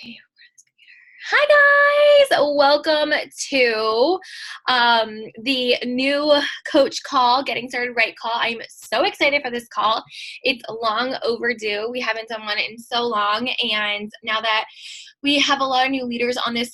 Okay. Hi guys, welcome to the new coach call, Getting Started Right call. I'm so excited for this call. It's long overdue. We haven't done one in so long, and now that we have a lot of new leaders on this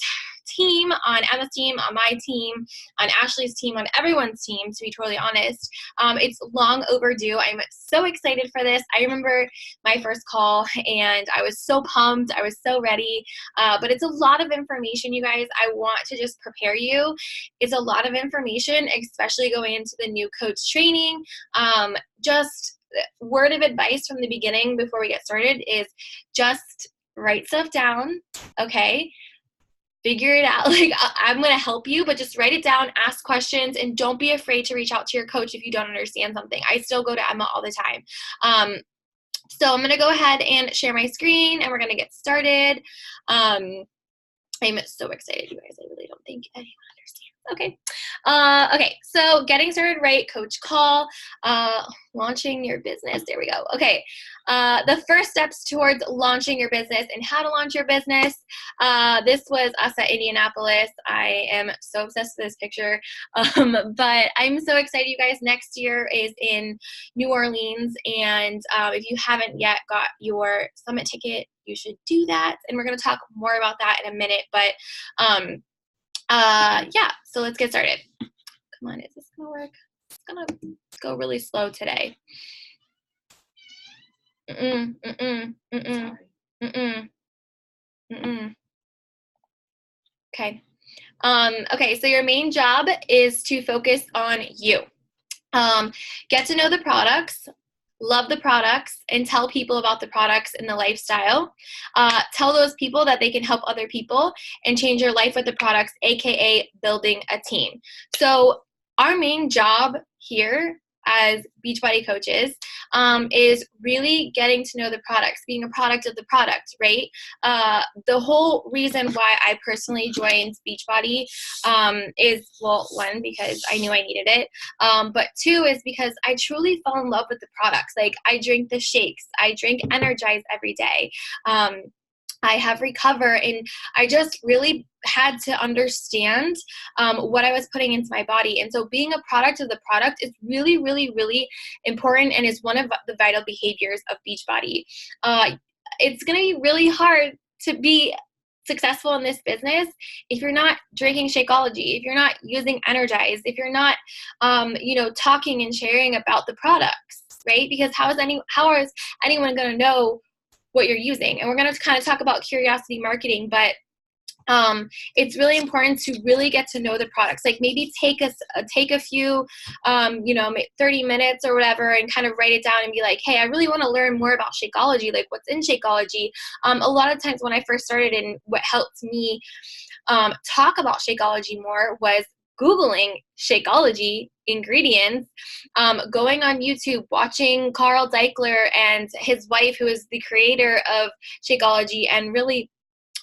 team, on Emma's team, on my team, on Ashley's team, on everyone's team, to be totally honest. It's long overdue. I'm so excited for this. I remember my first call and I was so pumped. I was so ready. But it's a lot of information, you guys. I want to just prepare you. It's a lot of information, especially going into the new coach training. Just word of advice from the beginning before we get started is just write stuff down, okay? Figure it out. Like, I'm going to help you, but just write it down, ask questions, and don't be afraid to reach out to your coach if you don't understand something. I still go to Emma all the time. So I'm going to go ahead and share my screen, and we're going to get started. I'm so excited, you guys. I really don't think anyone understands. Okay. Okay, so getting started right, coach call, launching your business. There we go. Okay. The first steps towards launching your business and how to launch your business. This was us at Indianapolis. I am so obsessed with this picture. But I'm so excited, you guys. Next year is in New Orleans. And if you haven't yet got your summit ticket, you should do that. And we're going to talk more about that in a minute. But yeah, so let's get started. Come on, is this going to work? It's going to go really slow today. Okay. Okay, so your main job is to focus on you. Get to know the products, love the products, and tell people about the products and the lifestyle. Tell those people that they can help other people and change your life with the products, aka building a team. So our main job here as Beachbody coaches is really getting to know the products, being a product of the product, right? The whole reason why I personally joined Beachbody is, well, one, because I knew I needed it, but two is because I truly fell in love with the products. Like, I drink the shakes, I drink Energize every day. I have Recover, and I just really had to understand what I was putting into my body. And so being a product of the product is really, really, really important, and is one of the vital behaviors of Beachbody. It's going to be really hard to be successful in this business if you're not drinking Shakeology, if you're not using Energize, if you're not, talking and sharing about the products, right? Because how is anyone going to know what you're using? And we're going to kind of talk about curiosity marketing, but it's really important to really get to know the products. Like, maybe take a few 30 minutes or whatever, and kind of write it down and be like, hey, I really want to learn more about Shakeology, like what's in Shakeology. A lot of times when I first started, and what helped me talk about Shakeology more was Googling Shakeology ingredients, going on YouTube, watching Carl Deichler and his wife, who is the creator of Shakeology, and really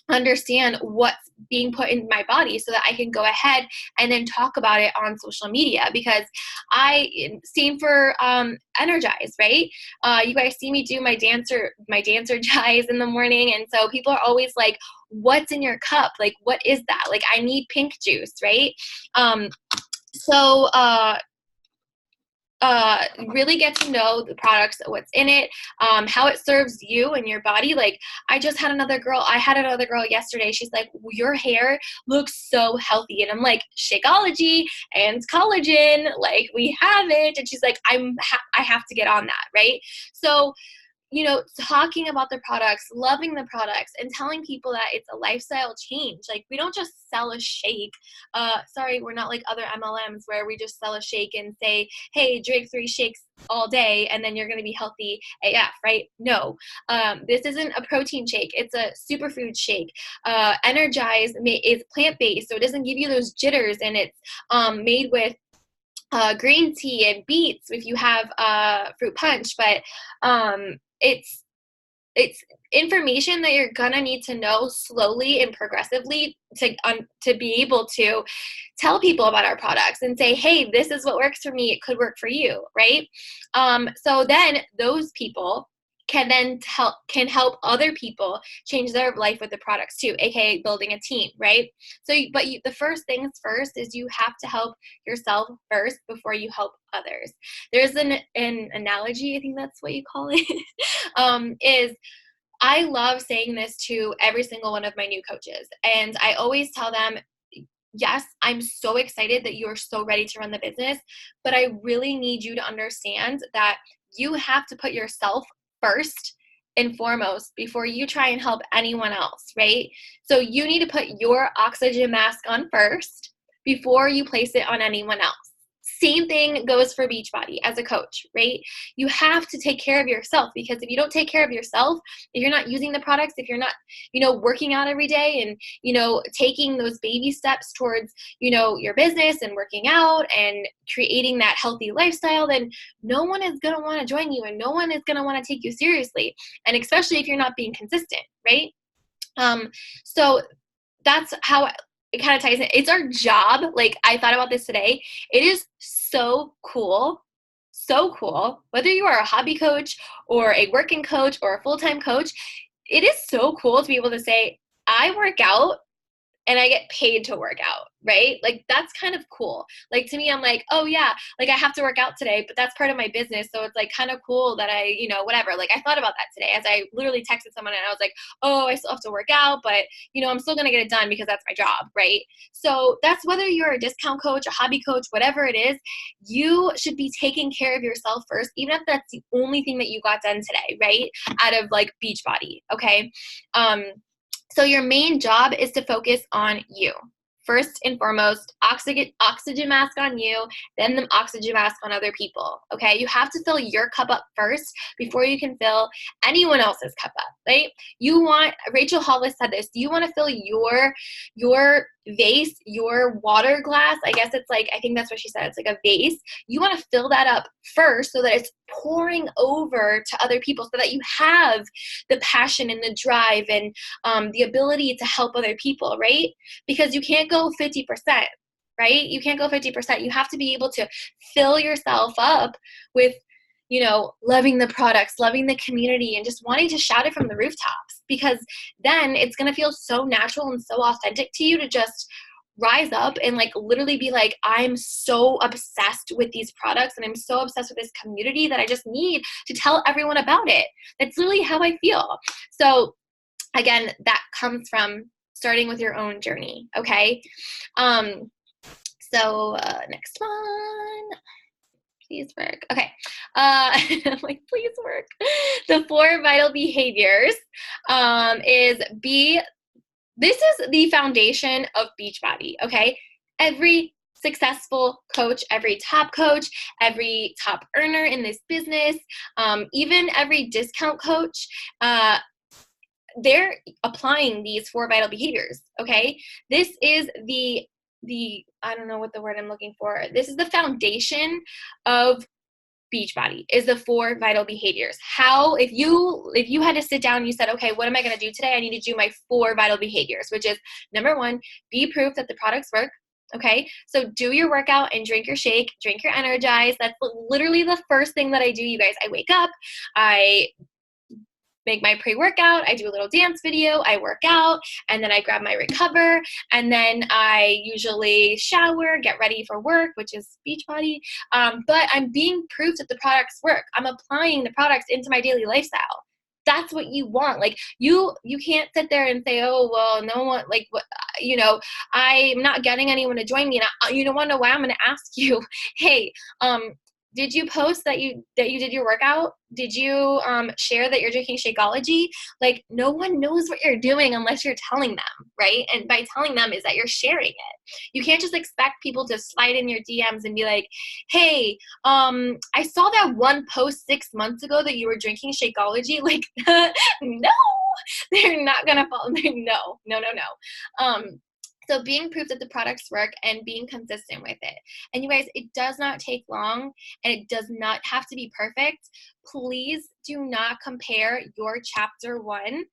understand what's being put in my body so that I can go ahead and then talk about it on social media. Because same for Energize, right? You guys see me do my dancer jives in the morning, and so people are always like, what's in your cup? Like, what is that? Like, I need pink juice, right? Really get to know the products, what's in it, how it serves you and your body. Like, I had another girl yesterday. She's like, your hair looks so healthy. And I'm like, Shakeology and collagen, like, we have it. And she's like, I have to get on that, right? So, talking about the products, loving the products, and telling people that it's a lifestyle change. Like, we don't just sell a shake. Sorry, we're not like other MLMs where we just sell a shake and say, hey, drink 3 shakes all day and then you're going to be healthy AF, right? No, this isn't a protein shake. It's a superfood shake. Energize is plant-based, so it doesn't give you those jitters, and it's made with green tea and beets if you have fruit punch. But it's information that you're gonna need to know slowly and progressively to be able to tell people about our products and say, hey, this is what works for me, it could work for you, right? So then those people can help other people change their life with the products too, aka building a team, right? So the first things first is you have to help yourself first before you help others. There's an analogy, I think that's what you call it, is I love saying this to every single one of my new coaches, and I always tell them, yes, I'm so excited that you're so ready to run the business, but I really need you to understand that you have to put yourself first and foremost before you try and help anyone else, right? So you need to put your oxygen mask on first before you place it on anyone else. Same thing goes for Beachbody as a coach, right? You have to take care of yourself, because if you don't take care of yourself, if you're not using the products, if you're not, working out every day and, taking those baby steps towards, your business and working out and creating that healthy lifestyle, then no one is going to want to join you and no one is going to want to take you seriously. And especially if you're not being consistent, right? So that's how it kind of ties in. It's our job. Like, I thought about this today. It is so cool, whether you are a hobby coach or a working coach or a full-time coach. It is so cool to be able to say, I work out and I get paid to work out, right? Like, that's kind of cool. Like, to me, I'm like, oh yeah, like I have to work out today, but that's part of my business. So it's like kind of cool that I, whatever. Like, I thought about that today as I literally texted someone and I was like, oh, I still have to work out, but I'm still going to get it done because that's my job, right? So that's whether you're a discount coach, a hobby coach, whatever it is, you should be taking care of yourself first, even if that's the only thing that you got done today, right? Out of like Beachbody, okay? So your main job is to focus on you. First and foremost, oxygen mask on you, then the oxygen mask on other people, okay? You have to fill your cup up first before you can fill anyone else's cup up, right? Rachel Hollis said this, you want to fill your vase, your water glass, I think that's what she said, it's like a vase. You want to fill that up first so that it's pouring over to other people, so that you have the passion and the drive and the ability to help other people, right? Because you can't go 50%, right? You can't go 50%. You have to be able to fill yourself up with, loving the products, loving the community, and just wanting to shout it from the rooftops, because then it's going to feel so natural and so authentic to you to just rise up and like literally be like, I'm so obsessed with these products and I'm so obsessed with this community that I just need to tell everyone about it. That's literally how I feel. So again, that comes from starting with your own journey, okay? Next one. Please work. Okay. I'm like, please work. The 4 vital behaviors this is the foundation of Beachbody, okay? Every successful coach, every top coach, every top earner in this business, even every discount coach, they're applying these 4 vital behaviors, okay? This is the I don't know what the word I'm looking for. This is the foundation of Beachbody, is the 4 vital behaviors. How, if you had to sit down and you said, okay, what am I going to do today? I need to do my 4 vital behaviors, which is number 1, be proof that the products work. Okay, so do your workout and drink your shake, drink your Energize. That's literally the first thing that I do, you guys. I wake up, I make my pre-workout, I do a little dance video, I work out, and then I grab my Recover, and then I usually shower, get ready for work, which is Beachbody, but I'm being proof that the products work. I'm applying the products into my daily lifestyle. That's what you want. Like, you can't sit there and say, oh, well, no one, like, what, I'm not getting anyone to join me, and you don't want to know why. I'm going to ask you, hey, did you post that you did your workout? Did you share that you're drinking Shakeology? Like, no one knows what you're doing unless you're telling them, right? And by telling them is that you're sharing it. You can't just expect people to slide in your DMs and be like, hey, I saw that one post 6 months ago that you were drinking Shakeology. Like, no, they're not going to follow. No. So being proof that the products work and being consistent with it. And you guys, it does not take long and it does not have to be perfect. Please do not compare your chapter 1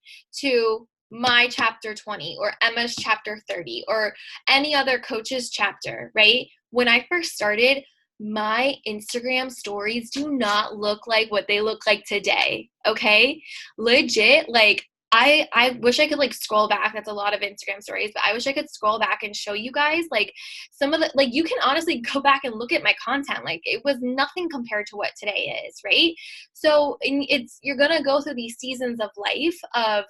to my chapter 20 or Emma's chapter 30 or any other coach's chapter, right? When I first started, my Instagram stories do not look like what they look like today. Okay. Legit. Like, I wish I could like scroll back. That's a lot of Instagram stories, but I wish I could scroll back and show you guys like some of the, like, you can honestly go back and look at my content. Like, it was nothing compared to what today is, right? So you're going to go through these seasons of life of,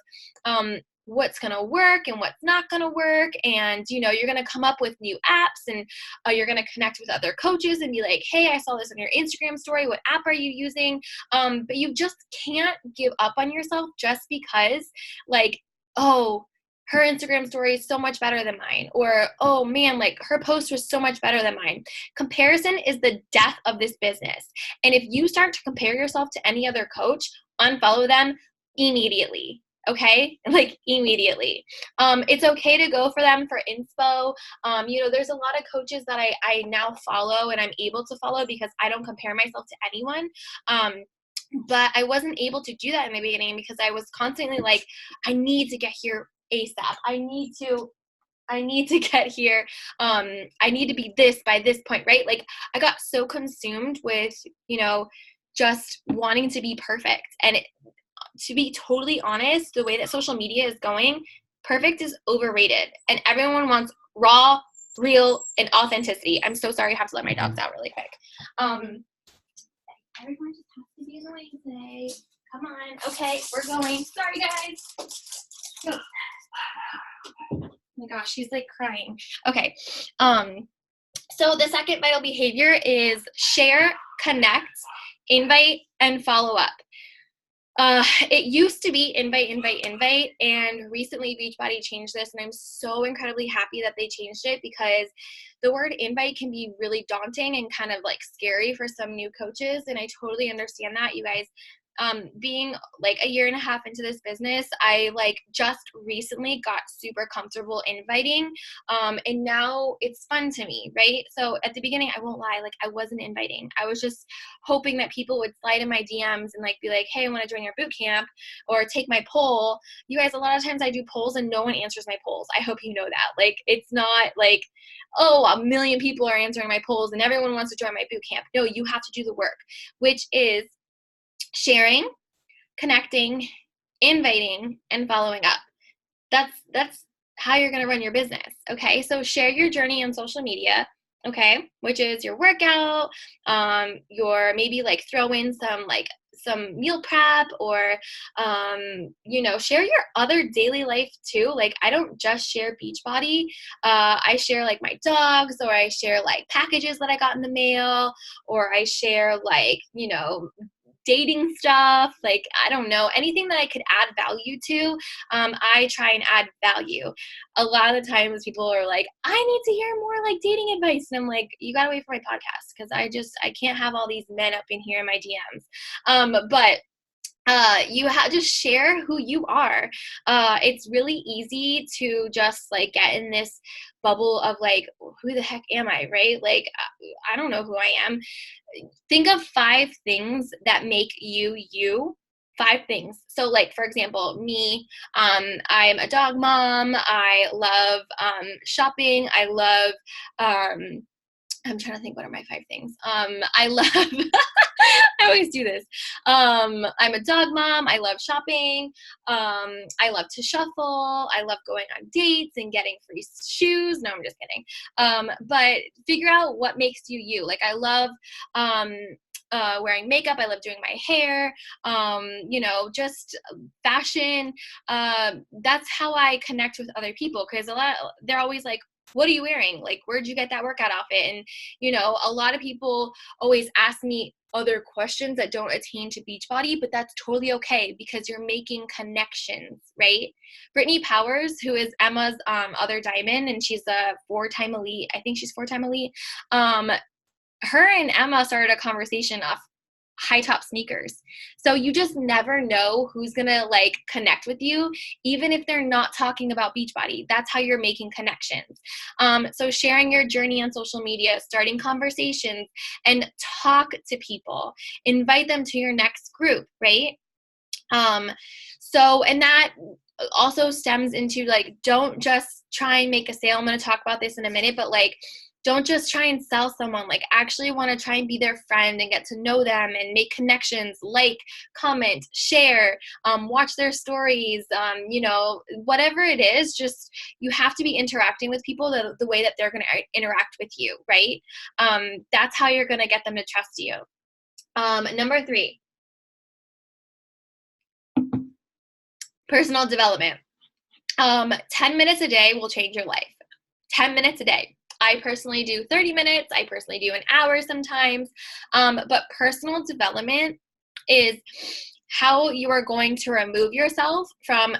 what's going to work and what's not going to work. And, you're going to come up with new apps, and you're going to connect with other coaches and be like, hey, I saw this on your Instagram story. What app are you using? But you just can't give up on yourself just because, like, oh, her Instagram story is so much better than mine. Or, oh man, like, her post was so much better than mine. Comparison is the death of this business. And if you start to compare yourself to any other coach, unfollow them immediately. Okay? Like, immediately. It's okay to go for them for inspo. There's a lot of coaches that I now follow and I'm able to follow because I don't compare myself to anyone. But I wasn't able to do that in the beginning because I was constantly like, I need to get here ASAP. I need to get here. I need to be this by this point, right? Like, I got so consumed with, just wanting to be perfect. And to be totally honest, the way that social media is going, perfect is overrated. And everyone wants raw, real, and authenticity. I'm so sorry. I have to let my dogs out really quick. Everyone just has to be annoying today. Come on. Okay, we're going. Sorry, guys. Oh my gosh, she's like crying. Okay. So the second vital behavior is share, connect, invite, and follow up. It used to be invite, and recently Beachbody changed this, and I'm so incredibly happy that they changed it because the word invite can be really daunting and kind of like scary for some new coaches, and I totally understand that, you guys. Being like a year and a half into this business, I like just recently got super comfortable inviting, and now it's fun to me, right? So at the beginning, I won't lie, like, I wasn't inviting. I was just hoping that people would slide in my DMs and like be like, hey, I want to join your boot camp or take my poll. You guys, a lot of times I do polls and no one answers my polls. I hope you know that. Like, it's not like, oh, a million people are answering my polls and everyone wants to join my boot camp. No, you have to do the work, which is sharing, connecting, inviting, and following up. That's how you're going to run your business. Okay. So share your journey on social media. Okay. Which is your workout, your maybe like throw in some meal prep, or, share your other daily life too. Like, I don't just share Beachbody. I share like my dogs, or I share like packages that I got in the mail, or I share like, dating stuff, like, I don't know, anything that I could add value to. I try and add value. A lot of the times people are like, I need to hear more like dating advice. And I'm like, you gotta wait for my podcast, because I can't have all these men up in here in my DMs. But you have to share who you are. It's really easy to just like get in this bubble of like, who the heck am I, right? Like, I don't know who I am. Think of 5 things that make you you. 5 things. So like, for example, me, I'm a dog mom. I love shopping. I love I'm trying to think, what are my 5 things? I love, I always do this. I'm a dog mom. I love shopping. I love to shuffle. I love going on dates and getting free shoes. No, I'm just kidding. But figure out what makes you you. Like, I love, wearing makeup. I love doing my hair, just fashion. That's how I connect with other people, because they're always like, what are you wearing? Like, where'd you get that workout outfit? And, a lot of people always ask me other questions that don't attain to Beachbody, but that's totally okay, because you're making connections, right? Brittany Powers, who is Emma's other diamond, and she's a 4-time elite. I think she's 4-time elite. Her and Emma started a conversation off high top sneakers. So you just never know who's gonna like connect with you, even if they're not talking about Beachbody. That's how you're making connections. So sharing your journey on social media, starting conversations, and talk to people. Invite them to your next group, right? And that also stems into like, don't just try and make a sale. I'm going to talk about this in a minute, but like, Don't just try and sell someone, like actually want to try and be their friend and get to know them and make connections, like, comment, share, watch their stories, whatever it is, just, you have to be interacting with people the way that they're going to interact with you, right? That's how you're going to get them to trust you. Number 3, personal development. 10 minutes a day will change your life. 10 minutes a day. I personally do 30 minutes. I personally do an hour sometimes. But personal development is how you are going to remove yourself from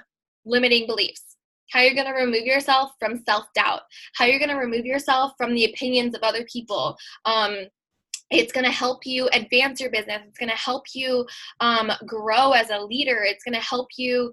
limiting beliefs, how you're going to remove yourself from self-doubt, how you're going to remove yourself from the opinions of other people. It's going to help you advance your business. It's going to help you grow as a leader. It's going to help you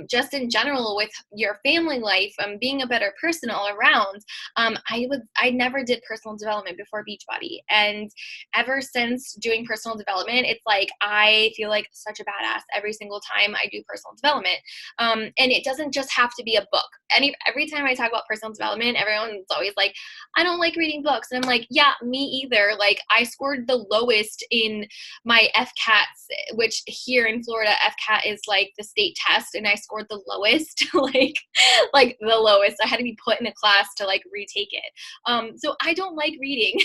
just in general with your family life, being a better person all around. I never did personal development before Beachbody. And ever since doing personal development, it's like I feel like such a badass every single time I do personal development. And it doesn't just have to be a book. Every time I talk about personal development, everyone's always like, I don't like reading books. And I'm like, yeah, me either. Like, I scored the lowest in my FCATs, which here in Florida, FCAT is like the state test, and I scored the lowest, like the lowest. I had to be put in a class to like retake it. So I don't like reading,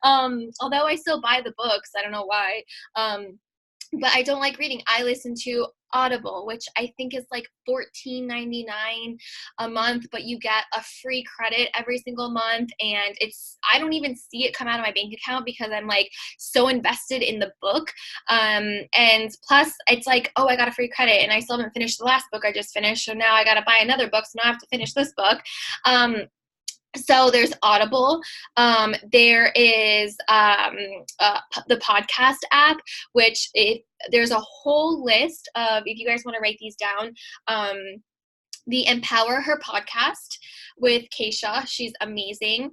although I still buy the books. I don't know why. But I don't like reading. I listen to Audible, which I think is like $14.99 a month, but you get a free credit every single month. And I don't even see it come out of my bank account because I'm like so invested in the book. And plus it's like, oh, I got a free credit and I still haven't finished the last book I just finished. So now I got to buy another book. So now I have to finish this book. So there's Audible. There is the podcast app, which there's a whole list of, if you guys want to write these down, the Empower Her podcast with Keisha. She's amazing.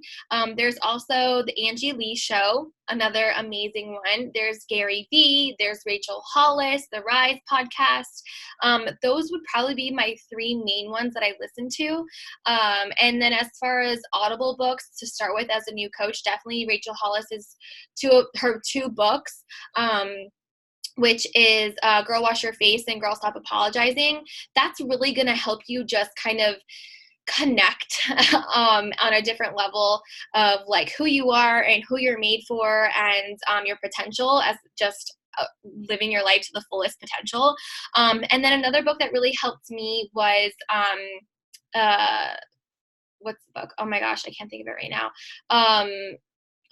There's also the Angie Lee Show, another amazing one. There's Gary Vee. There's Rachel Hollis, the Rise podcast. Those would probably be my 3 main ones that I listen to. And then as far as Audible books to start with as a new coach, definitely Rachel Hollis is her 2 books. Which is Girl Wash Your Face and Girl Stop Apologizing. That's really going to help you just kind of connect on a different level of like who you are and who you're made for, and your potential as just living your life to the fullest potential. And then another book that really helped me was what's the book? Oh my gosh, I can't think of it right now.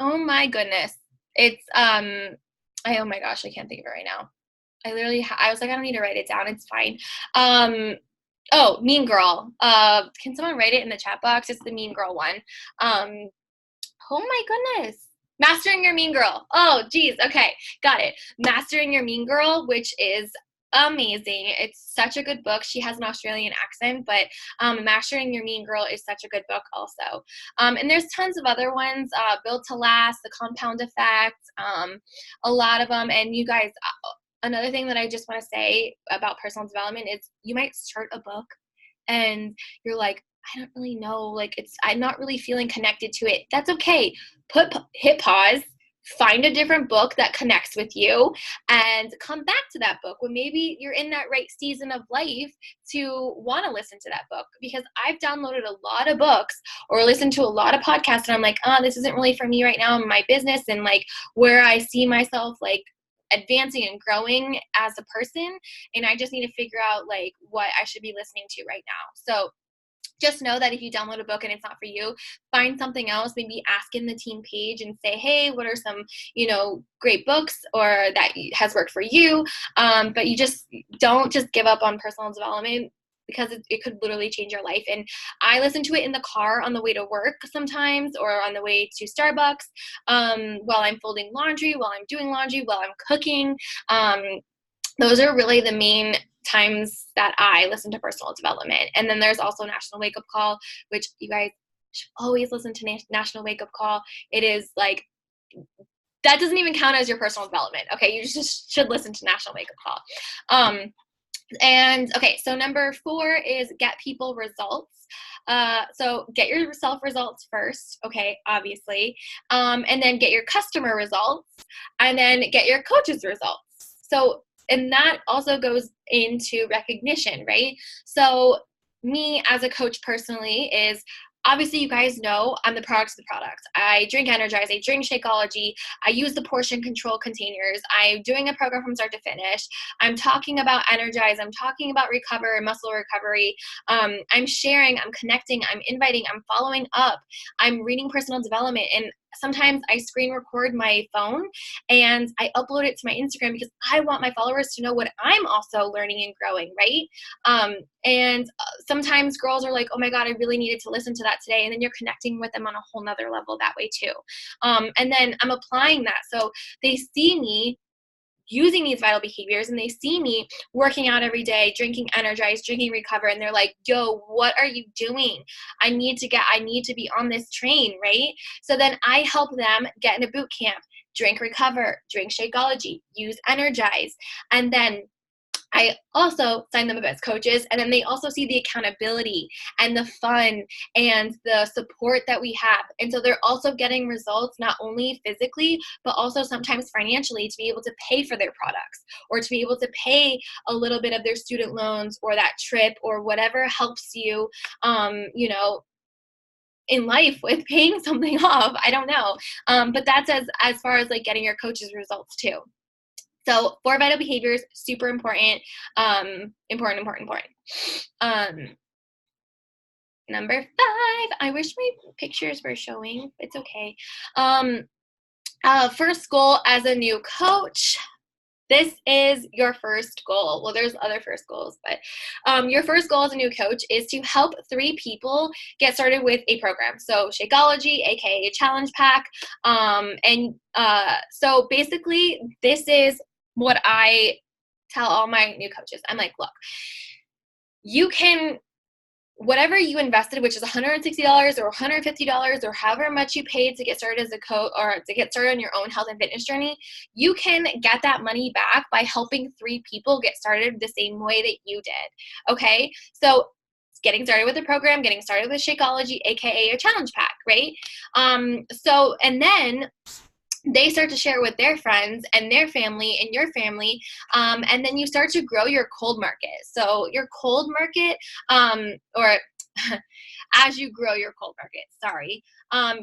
Oh my goodness. It's oh my gosh, I can't think of it right now. I was like, I don't need to write it down. It's fine. Oh, Mean Girl. Can someone write it in the chat box? It's the Mean Girl one. Oh my goodness. Mastering Your Mean Girl. Oh, geez. Okay. Got it. Mastering Your Mean Girl, which is amazing. It's such a good book. She has an Australian accent, but Mastering Your Mean Girl is such a good book also. And there's tons of other ones, Built to Last, The Compound Effect, a lot of them. And you guys, another thing that I just want to say about personal development is you might start a book and you're like, I don't really know, like I'm not really feeling connected to it. That's okay. Hit pause, find a different book that connects with you, and come back to that book when maybe you're in that right season of life to want to listen to that book. Because I've downloaded a lot of books or listened to a lot of podcasts and I'm like, oh, this isn't really for me right now in my business and like where I see myself like advancing and growing as a person. And I just need to figure out like what I should be listening to right now. So just know that if you download a book and it's not for you, find something else. Maybe ask in the team page and say, hey, what are some, great books or that has worked for you? But you just don't just give up on personal development because it could literally change your life. And I listen to it in the car on the way to work sometimes or on the way to Starbucks, while I'm folding laundry, while I'm doing laundry, while I'm cooking. Those are really the main times that I listen to personal development. And then there's also National Wake Up Call, which you guys should always listen to National Wake Up Call. It is like, that doesn't even count as your personal development. Okay, you just should listen to National Wake Up Call. And okay, so number 4 is get people results. So get yourself results first, okay, obviously, and then get your customer results, and then get your coaches results. So, and that also goes into recognition, right? So, me as a coach personally is obviously, you guys know I'm the products of the product. I drink Energize, I drink Shakeology, I use the portion control containers, I'm doing a program from start to finish. I'm talking about Energize, I'm talking about recover, muscle recovery. I'm sharing, I'm connecting, I'm inviting, I'm following up, I'm reading personal development. And sometimes I screen record my phone and I upload it to my Instagram because I want my followers to know what I'm also learning and growing, right? And sometimes girls are like, oh my God, I really needed to listen to that today. And then you're connecting with them on a whole nother level that way too. And then I'm applying that. So they see me using these vital behaviors and they see me working out every day, drinking Energize, drinking Recover, and they're like, yo, what are you doing? I need to be on this train, right? So then I help them get in a boot camp, drink Recover, drink Shakeology, use Energize, and then I also sign them up as coaches, and then they also see the accountability and the fun and the support that we have. And so they're also getting results not only physically, but also sometimes financially to be able to pay for their products or to be able to pay a little bit of their student loans or that trip or whatever helps you, you know, in life with paying something off. I don't know. But that's as far as like getting your coaches results too. So 4 vital behaviors, super important, important. Number 5, I wish my pictures were showing. It's okay. First goal as a new coach. This is your first goal. Well, there's other first goals, but your first goal as a new coach is to help 3 people get started with a program. So Shakeology, aka Challenge Pack, so basically, this is what I tell all my new coaches. I'm like, look, you can whatever you invested, which is $160 or $150 or however much you paid to get started as a coach or to get started on your own health and fitness journey, you can get that money back by helping 3 people get started the same way that you did. Okay, so getting started with the program, getting started with Shakeology, aka a challenge pack, right? And then they start to share with their friends and their family and your family, and then you start to grow your cold market. So your cold market, or as you grow your cold market, sorry,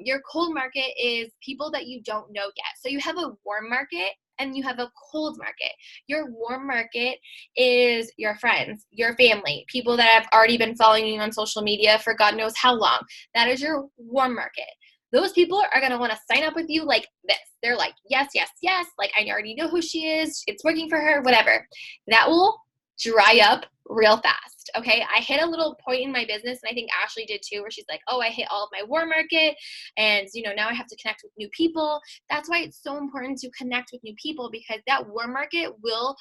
your cold market is people that you don't know yet. So you have a warm market and you have a cold market. Your warm market is your friends, your family, people that have already been following you on social media for God knows how long. That is your warm market. Those people are going to want to sign up with you like this. They're like, yes, yes, yes. Like, I already know who she is. It's working for her, whatever. That will dry up real fast. Okay. I hit a little point in my business, and I think Ashley did too, where she's like, oh, I hit all of my warm market. And, now I have to connect with new people. That's why it's so important to connect with new people, because that warm market will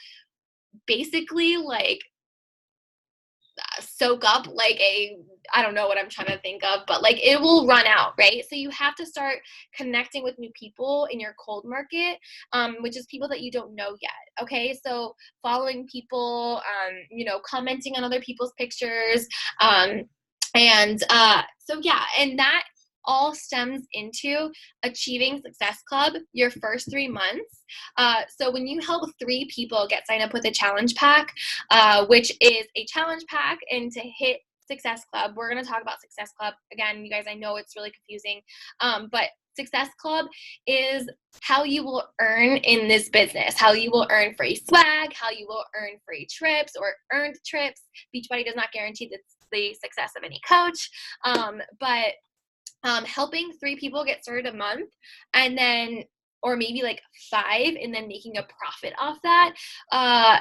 basically like soak up like I don't know what I'm trying to think of, but like it will run out, right? So you have to start connecting with new people in your cold market, which is people that you don't know yet. Okay, so following people, commenting on other people's pictures, so yeah, and that all stems into Achieving Success Club your first 3 months. So when you help 3 people get signed up with a challenge pack, which is a challenge pack, and to hit Success Club, we're going to talk about Success Club. Again, you guys, I know it's really confusing, but Success Club is how you will earn in this business, how you will earn free swag, how you will earn free trips or earned trips. Beachbody does not guarantee the success of any coach, but helping 3 people get started a month, and then or maybe like 5, and then making a profit off that,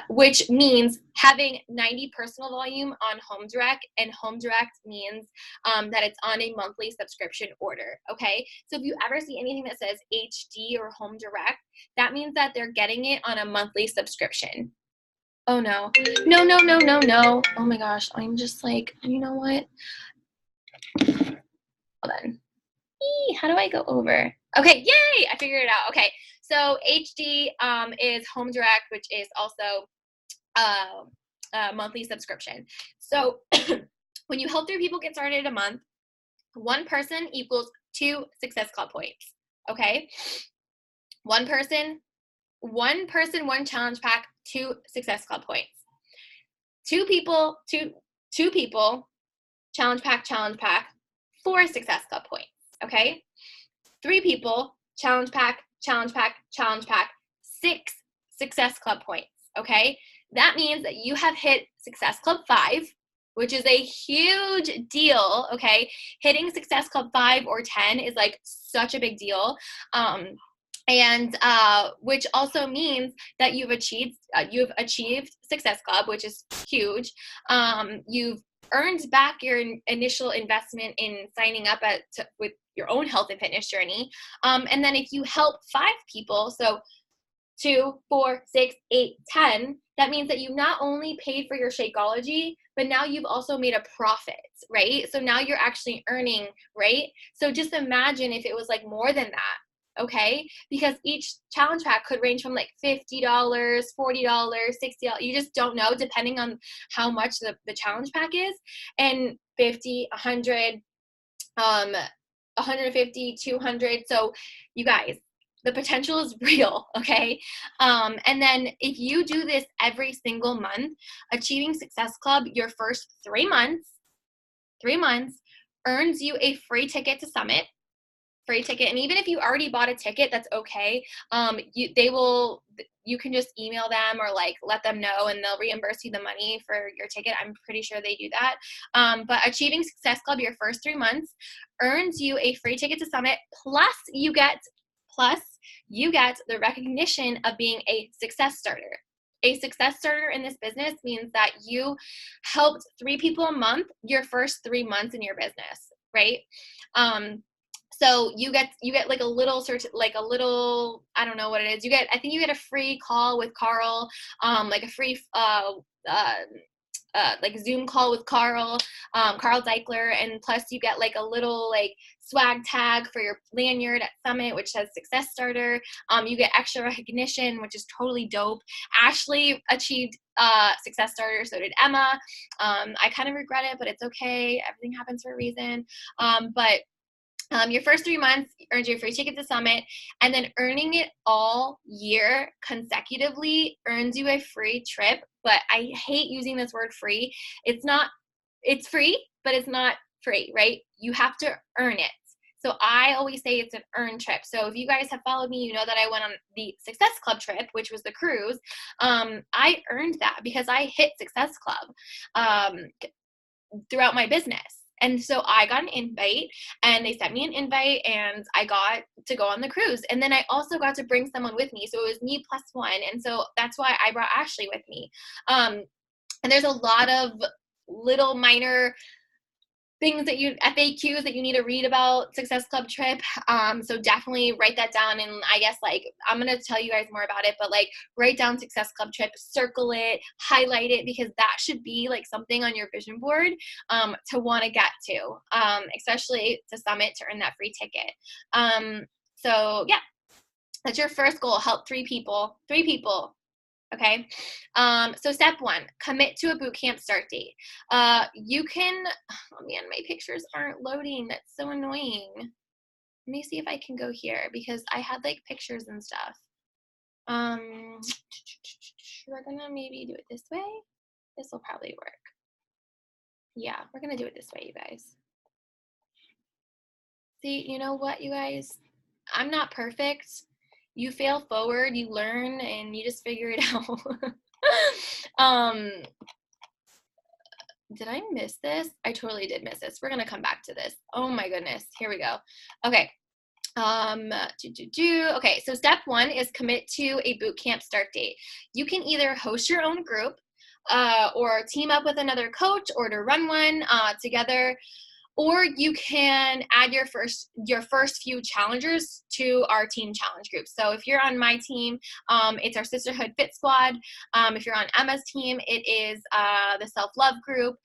which means having 90 personal volume on Home Direct, and Home Direct means that it's on a monthly subscription order, okay? So if you ever see anything that says HD or Home Direct, that means that they're getting it on a monthly subscription. Oh no. No, no, no, no, no. Oh my gosh, I'm just like, you know what? Hold on. How do I go over? Okay, yay! I figured it out. Okay, so HD is Home Direct, which is also monthly subscription. So when you help 3 people get started in a month, 1 person equals 2 Success Club points. Okay? One person, 1 challenge pack, 2 Success Club points. 2 people, challenge pack, 4 Success Club points. Okay? 3 people, challenge pack, 6 Success Club points. Okay? That means that you have hit Success Club 5, which is a huge deal. Okay? Hitting Success Club 5 or 10 is like such a big deal. And which also means that you've achieved Success Club, which is huge. You've earned back your initial investment in signing up with your own health and fitness journey. And then if you help 5 people, so 2, 4, 6, 8, 10, that means that you not only paid for your Shakeology, but now you've also made a profit, right? So now you're actually earning, right? So just imagine if it was like more than that, okay? Because each challenge pack could range from like $50, $40, $60. You just don't know, depending on how much the challenge pack is. And 50, 100, 150, 200. So you guys, the potential is real, okay? And then if you do this every single month, achieving Success Club your first 3 months earns you a free ticket to Summit. Free ticket. And even if you already bought a ticket, that's okay. You can just email them or like let them know and they'll reimburse you the money for your ticket. I'm pretty sure they do that. But achieving Success Club your first 3 months earns you a free ticket to Summit, plus you get the recognition of being a success starter. A success starter in this business means that you helped 3 people a month your first 3 months in your business, right? So you get like a little I don't know what it is. I think you get a free call with Carl, like a free like Zoom call with Carl Deichler, and plus you get like a little like swag tag for your lanyard at Summit, which says Success Starter. You get extra recognition, which is totally dope. Ashley achieved Success Starter, so did Emma. I kind of regret it, but it's okay. Everything happens for a reason. But your first 3 months earns you a free ticket to Summit, and then earning it all year consecutively earns you a free trip. But I hate using this word free. It's free, but it's not free, right? You have to earn it. So I always say it's an earned trip. So if you guys have followed me, you know that I went on the Success Club trip, which was the cruise. I earned that because I hit Success Club throughout my business. And so I got an invite, and they sent me an invite, and I got to go on the cruise. And then I also got to bring someone with me. So it was me plus 1. And so that's why I brought Ashley with me. And there's a lot of little minor things FAQs that you need to read about Success Club trip. So definitely write that down. And I guess like, I'm going to tell you guys more about it, but like write down Success Club trip, circle it, highlight it, because that should be like something on your vision board, to want to get to, especially to Summit to earn that free ticket. So yeah, that's your first goal. Help 3 people. Okay. So step 1, commit to a bootcamp start date. You can, oh man, my pictures aren't loading. That's so annoying. Let me see if I can go here because I had like pictures and stuff. We're gonna maybe do it this way. This will probably work. Yeah, we're gonna do it this way, you guys. See, you know what, you guys? I'm not perfect. You fail forward, you learn, and you just figure it out. Did I miss this? I totally did miss this. We're going to come back to this. Oh my goodness. Here we go. Okay. Okay, so step 1 is commit to a bootcamp start date. You can either host your own group, or team up with another coach, or to run one together. Or you can add your first few challengers to our team challenge group. So if you're on my team, it's our Sisterhood Fit Squad. If you're on Emma's team, it is the Self-Love group.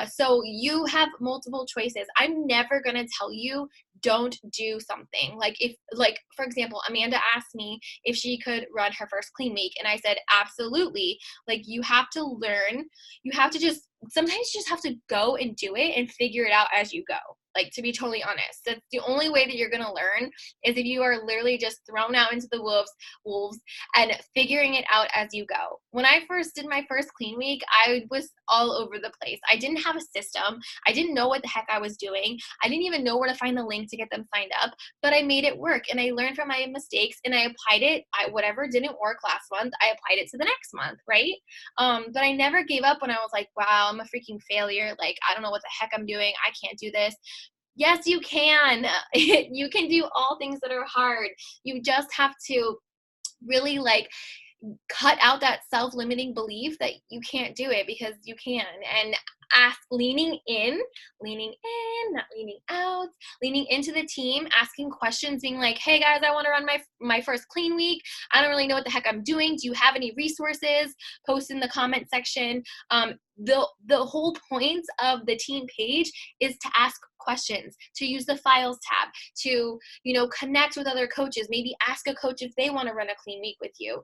So you have multiple choices. I'm never going to tell you, don't do something. Like if, like, for example, Amanda asked me if she could run her first clean week. And I said, absolutely. Like, you have to learn, you have to just, sometimes you just have to go and do it and figure it out as you go. Like, to be totally honest, that's the only way that you're going to learn, is if you are literally just thrown out into the wolves and figuring it out as you go. When I first did my first clean week, I was all over the place. I didn't have a system. I didn't know what the heck I was doing. I didn't even know where to find the link to get them signed up, but I made it work, and I learned from my mistakes, and I applied it. Whatever didn't work last month, I applied it to the next month, right? But I never gave up when I was like, wow, I'm a freaking failure. Like, I don't know what the heck I'm doing. I can't do this. Yes, you can. You can do all things that are hard. You just have to really, like, cut out that self-limiting belief that you can't do it, because you can. And leaning in, not leaning out, leaning into the team, asking questions, being like, hey guys, I want to run my first clean week. I don't really know what the heck I'm doing. Do you have any resources? Post in the comment section. The whole point of the team page is to ask questions, to use the files tab, to, you know, connect with other coaches, maybe ask a coach if they want to run a clean week with you.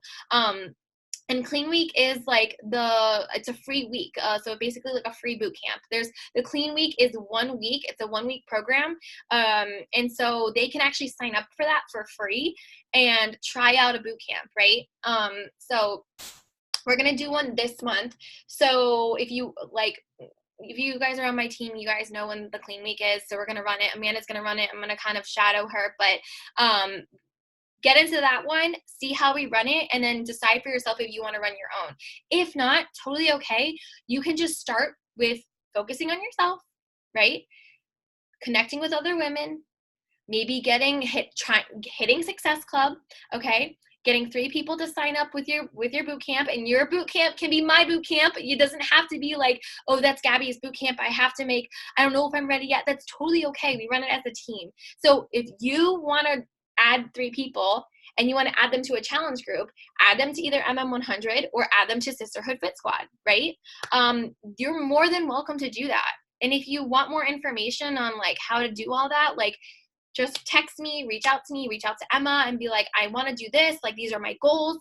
And Clean Week is like it's a free week. So basically like a free boot camp. The Clean Week is 1 week. It's a 1 week program. And so they can actually sign up for that for free and try out a boot camp, right? So we're going to do one this month. So if you guys are on my team, you guys know when the Clean Week is. So we're going to run it. Amanda's going to run it. I'm going to kind of shadow her, but, get into that one, see how we run it, and then decide for yourself if you want to run your own. If not, totally okay. You can just start with focusing on yourself, right? Connecting with other women, maybe hitting Success Club, okay? Getting 3 people to sign up with your boot camp, and your boot camp can be my boot camp. It doesn't have to be like, oh, that's Gabby's boot camp. I don't know if I'm ready yet. That's totally okay. We run it as a team. So if you want to add 3 people and you want to add them to a challenge group, add them to either MM100 or add them to Sisterhood Fit Squad, right? You're more than welcome to do that. And if you want more information on like how to do all that, like, just text me, reach out to Emma and be like, I want to do this. Like, these are my goals.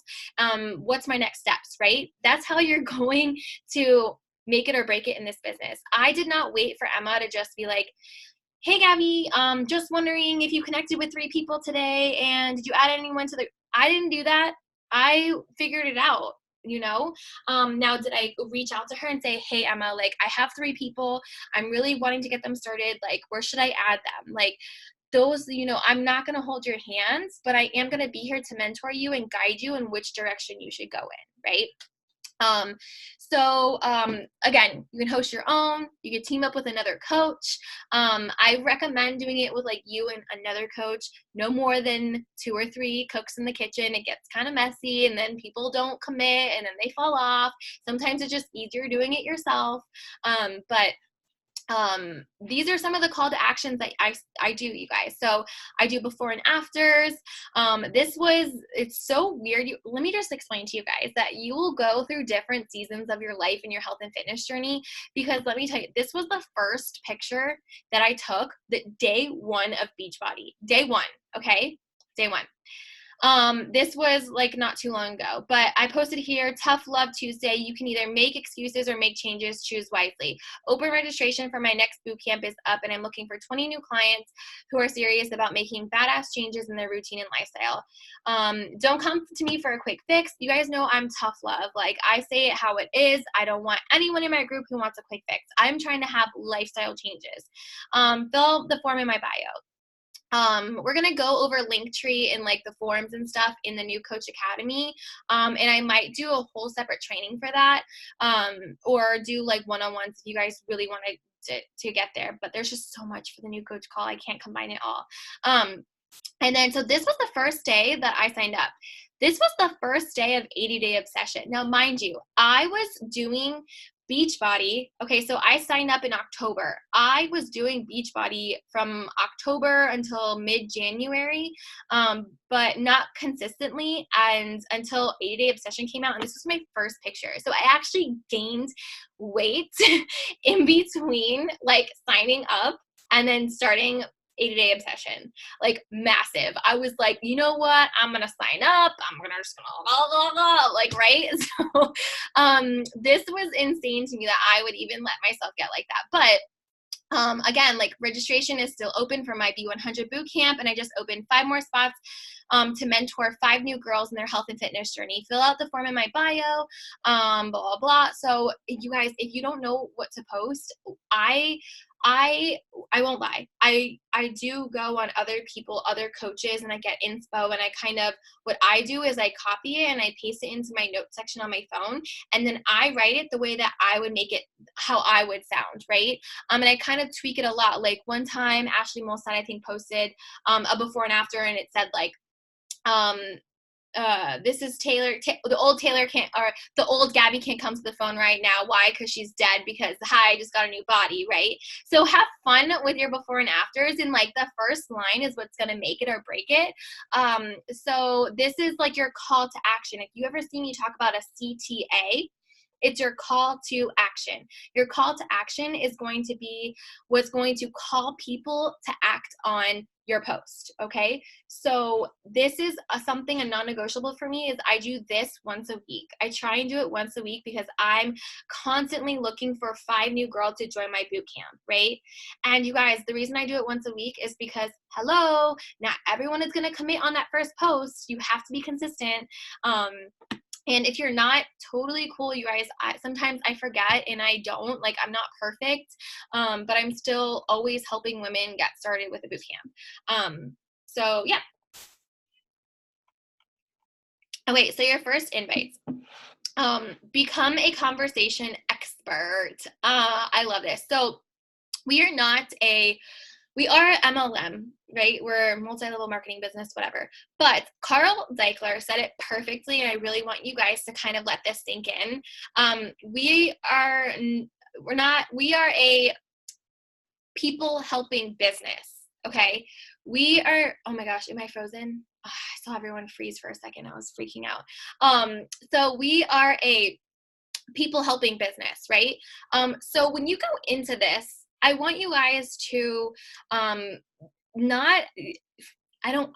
What's my next steps, right? That's how you're going to make it or break it in this business. I did not wait for Emma to just be like, hey, Gabby, just wondering if you connected with 3 people today, and did you add anyone to I didn't do that. I figured it out, you know? Now, did I reach out to her and say, hey, Emma, like, I have 3 people. I'm really wanting to get them started. Like, where should I add them? Like, those, you know, I'm not going to hold your hands, but I am going to be here to mentor you and guide you in which direction you should go in, right? Again, you can host your own, you can team up with another coach. I recommend doing it with like you and another coach, no more than 2 or 3 cooks in the kitchen. It gets kind of messy, and then people don't commit, and then they fall off. Sometimes it's just easier doing it yourself. But these are some of the call to actions that I do, you guys. So I do before and afters. It's so weird. Let me just explain to you guys that you will go through different seasons of your life and your health and fitness journey, because let me tell you, this was the first picture that I took the day 1 of Beachbody. Day 1. Okay. Day 1. This was like not too long ago, but I posted here, Tough Love Tuesday. You can either make excuses or make changes. Choose wisely. Open registration for my next boot camp is up, and I'm looking for 20 new clients who are serious about making badass changes in their routine and lifestyle. Don't come to me for a quick fix. You guys know I'm tough love. Like, I say it how it is. I don't want anyone in my group who wants a quick fix. I'm trying to have lifestyle changes. Fill the form in my bio. We're going to go over Linktree and like the forums and stuff in the New Coach Academy. And I might do a whole separate training for that, or do like one-on-ones if you guys really want to get there. But there's just so much for the New Coach call. I can't combine it all. And then, so this was the first day that I signed up. This was the first day of 80-Day Obsession. Now, mind you, I was doing Beachbody. Okay, so I signed up in October. I was doing Beachbody from October until mid-January, but not consistently, and until 80-Day Obsession came out, and this was my first picture. So I actually gained weight in between like signing up and then starting 80-day obsession, like massive. I was like, you know what? I'm gonna sign up. I'm gonna just gonna blah, blah, blah, like, right. So this was insane to me that I would even let myself get like that. But again, like registration is still open for my B100 boot camp, and I just opened 5 more spots to mentor 5 new girls in their health and fitness journey. Fill out the form in my bio, blah, blah, blah. So you guys, if you don't know what to post, I I won't lie. I do go on other people, other coaches, and I get inspo, and I kind of, what I do is I copy it and I paste it into my notes section on my phone, and then I write it the way that I would make it, how I would sound, right? And I kind of tweak it a lot. Like one time, Ashley Molstead, I think, posted a before and after, and it said like, um, this is Taylor, the old Taylor can't, or the old Gabby can't come to the phone right now. Why? Because she's dead. Because hi, I just got a new body, right? So have fun with your before and afters, and like the first line is what's gonna make it or break it. So this is like your call to action. If you ever see me talk about a CTA, it's your call to action. Your call to action is going to be what's going to call people to act on your post, okay? So this is something, a non-negotiable for me, is I do this once a week. I try and do it once a week because I'm constantly looking for 5 new girls to join my boot camp, right? And you guys, the reason I do it once a week is because, hello, not everyone is gonna commit on that first post. You have to be consistent. And if you're not, totally cool, you guys. Sometimes I forget and I don't, like, I'm not perfect, but I'm still always helping women get started with a boot camp. So yeah. Okay, so your first invites. Become a conversation expert. I love this. So we are MLM, right? We're multi-level marketing business, whatever. But Carl Zeichler said it perfectly, and I really want you guys to kind of let this sink in. We are a people helping business, okay? We are, oh my gosh, am I frozen? Oh, I saw everyone freeze for a second. I was freaking out. So we are a people helping business, right? So when you go into this, I want you guys to not, I don't,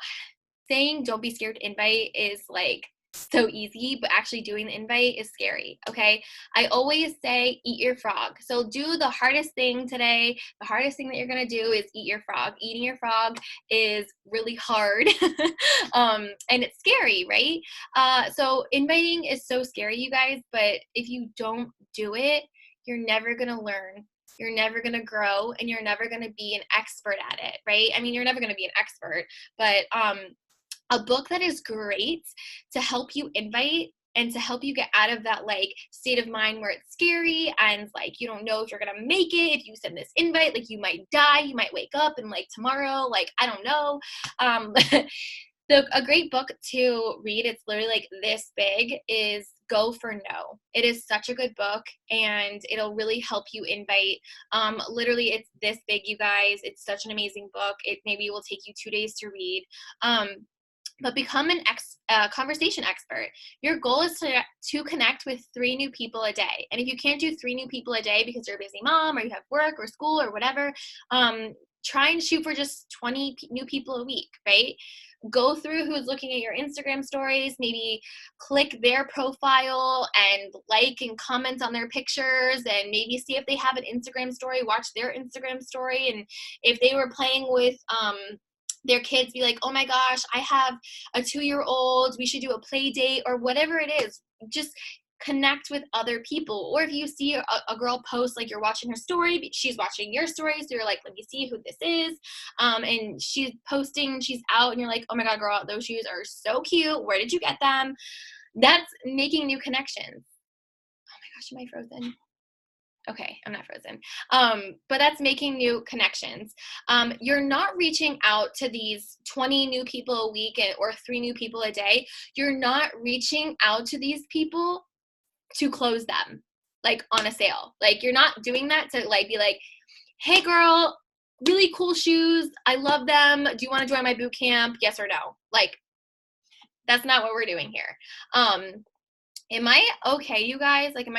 saying don't be scared to invite is like so easy, but actually doing the invite is scary, okay? I always say eat your frog. So do the hardest thing today. The hardest thing that you're gonna do is eat your frog. Eating your frog is really hard and it's scary, right? So inviting is so scary, you guys, but if you don't do it, you're never gonna learn. You're never going to grow, and you're never going to be an expert at it, right? I mean, you're never going to be an expert, but a book that is great to help you invite and to help you get out of that like state of mind where it's scary and like you don't know if you're gonna make it. If you send this invite, like you might die, you might wake up and like tomorrow, like I don't know. A great book to read, it's literally like this big, is Go for No. It is such a good book, and it'll really help you invite. Literally, it's this big, you guys. It's such an amazing book. It maybe will take you 2 days to read. But become an conversation expert. Your goal is to connect with 3 new people a day. And if you can't do 3 new people a day because you're a busy mom or you have work or school or whatever, try and shoot for just 20 new people a week, right? Go through who's looking at your Instagram stories, maybe click their profile and like and comment on their pictures, and maybe see if they have an Instagram story, watch their Instagram story. And if they were playing with their kids, be like, oh my gosh, I have a 2-year-old, we should do a play date, or whatever it is. Just connect with other people. Or if you see a girl post, like you're watching her story, she's watching your story, so you're like, let me see who this is, and she's posting, she's out, and you're like, oh my god, girl, those shoes are so cute, where did you get them? That's making new connections. Oh my gosh, am I frozen? Okay, I'm not frozen. But that's making new connections. You're not reaching out to these 20 new people a week or 3 new people a day. You're not reaching out to these people to close them, like on a sale. Like you're not doing that to like be like, hey girl, really cool shoes, I love them, do you want to join my boot camp, yes or no? Like that's not what we're doing here. Am I okay, you guys? Like am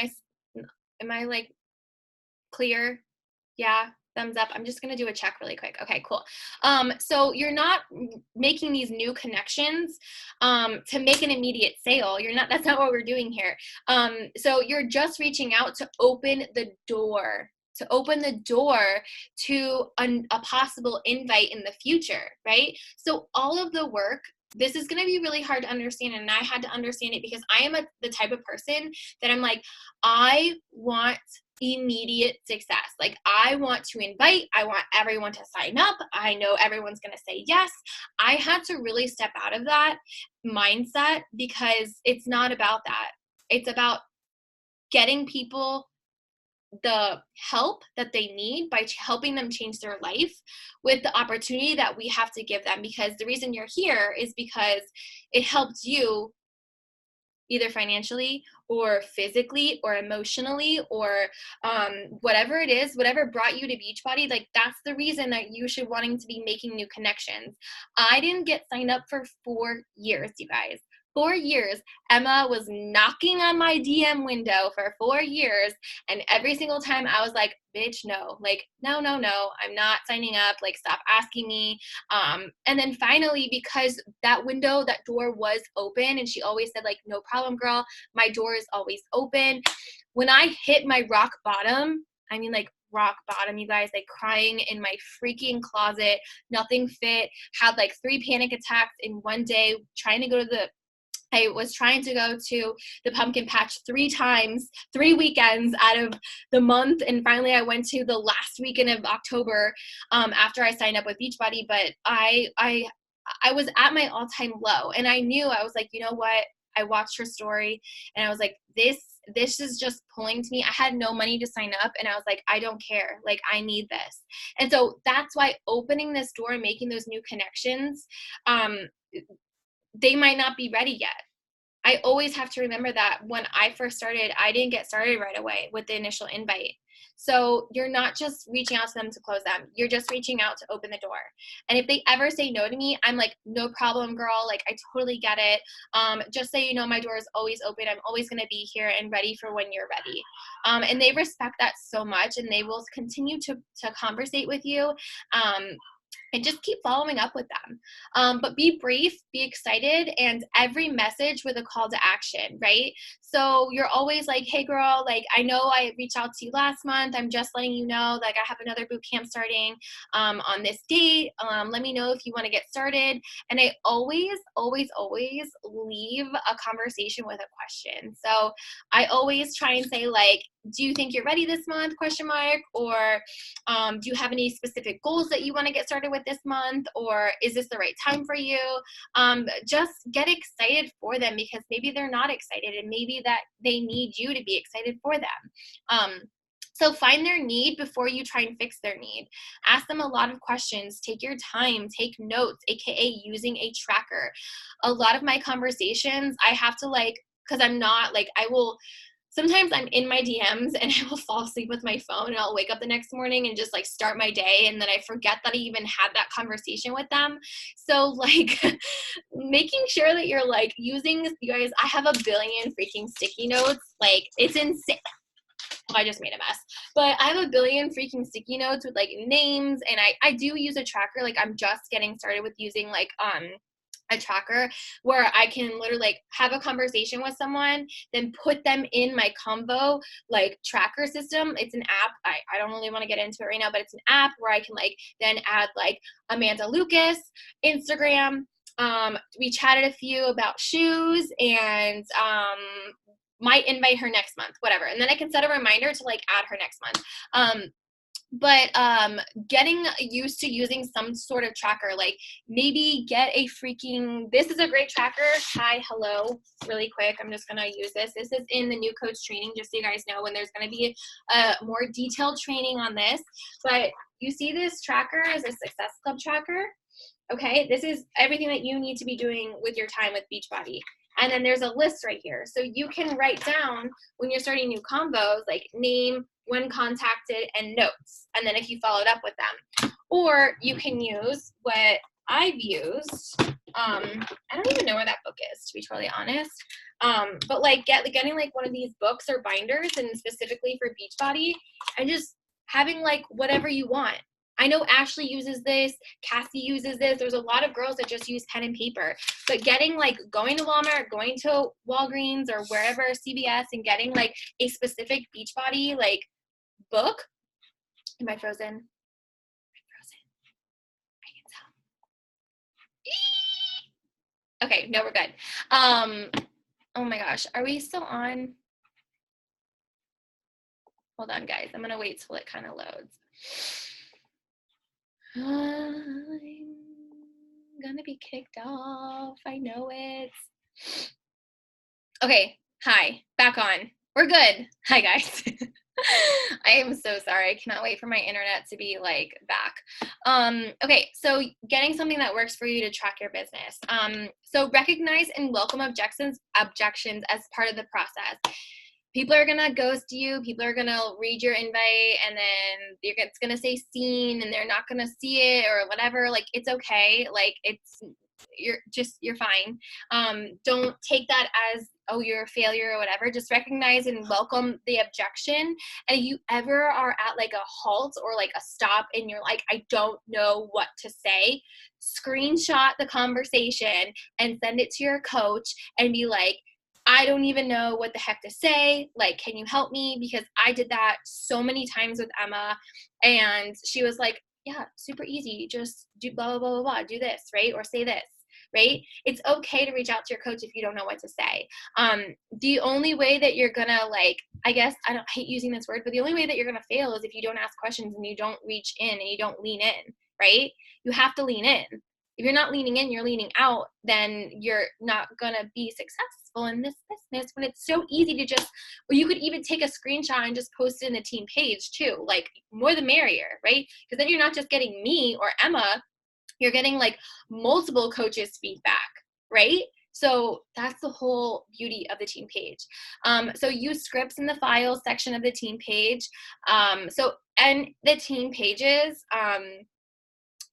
I like clear? Yeah. Thumbs up. I'm just going to do a check really quick. Okay, cool. So you're not making these new connections to make an immediate sale. That's not what we're doing here. So you're just reaching out to open the door, to a possible invite in the future, right? So all of the work, this is going to be really hard to understand, and I had to understand it because I am the type of person that I'm like, I want immediate success. Like, I want to invite, I want everyone to sign up. I know everyone's going to say yes. I had to really step out of that mindset because it's not about that. It's about getting people the help that they need by helping them change their life with the opportunity that we have to give them. Because the reason you're here is because it helped you either financially or physically or emotionally or whatever it is, whatever brought you to Beachbody, like that's the reason that you should wanting to be making new connections. I didn't get signed up for 4 years, you guys. 4 years. Emma was knocking on my DM window for 4 years, and every single time I was like, bitch, no. Like, no, I'm not signing up. Like, stop asking me. And then finally, because that door was open, and she always said, like, no problem, girl. My door is always open. When I hit my rock bottom, I mean, like, rock bottom, you guys, like crying in my freaking closet, nothing fit, had like 3 panic attacks in one day, I was trying to go to the pumpkin patch 3 times, 3 weekends out of the month. And finally I went to the last weekend of October after I signed up with Beachbody. But I was at my all-time low, and I knew, I was like, you know what? I watched her story and I was like, this is just pulling to me. I had no money to sign up, and I was like, I don't care. Like, I need this. And so that's why opening this door and making those new connections, they might not be ready yet. I always have to remember that when I first started, I didn't get started right away with the initial invite. So you're not just reaching out to them to close them. You're just reaching out to open the door. And if they ever say no to me, I'm like, no problem, girl. Like, I totally get it. Just so you know, my door is always open. I'm always going to be here and ready for when you're ready. And they respect that so much, and they will continue to conversate with you. And just keep following up with them. But be brief, be excited, and every message with a call to action, right? So you're always like, hey girl, like, I know I reached out to you last month. I'm just letting you know, like, I have another boot camp starting on this date. Let me know if you want to get started. And I always leave a conversation with a question. So I always try and say, like, do you think you're ready this month? ? Or do you have any specific goals that you want to get started with this month? Or is this the right time for you? Just get excited for them, because maybe they're not excited, and maybe that they need you to be excited for them. So find their need before you try and fix their need. Ask them a lot of questions. Take your time. Take notes, aka using a tracker. A lot of my conversations, I have to, like, because I'm not, like, sometimes I'm in my DMs and I will fall asleep with my phone, and I'll wake up the next morning and just, like, start my day, and then I forget that I even had that conversation with them. So, like, making sure that you're, like, using, you guys, I have a billion freaking sticky notes. Like, it's insane. Well, I just made a mess. But I have a billion freaking sticky notes with, like, names, and I do use a tracker. Like, I'm just getting started with using, like, a tracker where I can literally, like, have a conversation with someone, then put them in my Convo, like, tracker system. It's an app. I don't really want to get into it right now, but it's an app where I can, like, then add, like, Amanda Lucas, Instagram. We chatted a few about shoes, and might invite her next month, whatever. And then I can set a reminder to, like, add her next month. But getting used to using some sort of tracker, like, maybe get a freaking, this is a great tracker. Hi, hello, really quick. I'm just going to use this. This is in the new coach training, just so you guys know, when there's going to be a more detailed training on this. But you see this tracker as a Success Club tracker. Okay, this is everything that you need to be doing with your time with Beachbody. And then there's a list right here. So you can write down when you're starting new combos, like, name, when contacted, and notes. And then if you followed up with them. Or you can use what I've used. I don't even know where that book is, to be totally honest. But, like, getting, like, one of these books or binders, and specifically for Beachbody, and just having like whatever you want. I know Ashley uses this, Cassie uses this. There's a lot of girls that just use pen and paper, but getting like going to Walmart, going to Walgreens or wherever, CVS, and getting like a specific Beachbody like book. Am I frozen? I'm frozen. I can tell. Okay, no, we're good. Oh my gosh, are we still on? Hold on, guys. I'm gonna wait till it kind of loads. I'm gonna be kicked off. I know it. Okay, hi, back on. We're good. Hi, guys. I am so sorry. I cannot wait for my internet to be like back. Okay, so getting something that works for you to track your business. So recognize and welcome objections as part of the process. People are gonna ghost you. People are gonna read your invite, and then it's gonna say seen, and they're not gonna see it or whatever. Like, it's okay. Like, you're fine. Don't take that as, oh, you're a failure or whatever. Just recognize and welcome the objection. And if you ever are at like a halt or like a stop and you're like, I don't know what to say, screenshot the conversation and send it to your coach and be like, I don't even know what the heck to say. Like, can you help me? Because I did that so many times with Emma, and she was like, yeah, super easy. Just do blah, blah, blah, blah, blah. Do this, right? Or say this, right? It's okay to reach out to your coach if you don't know what to say. The only way that you're gonna like, I guess, I hate using this word, but the only way that you're gonna fail is if you don't ask questions and you don't reach in and you don't lean in, right? You have to lean in. If you're not leaning in, you're leaning out, then you're not gonna be successful in this business when it's so easy to just, or you could even take a screenshot and just post it in the team page too. Like, more the merrier, right? Because then you're not just getting me or Emma, you're getting like multiple coaches' feedback, right? So that's the whole beauty of the team page. So use scripts in the files section of the team page. And the team pages,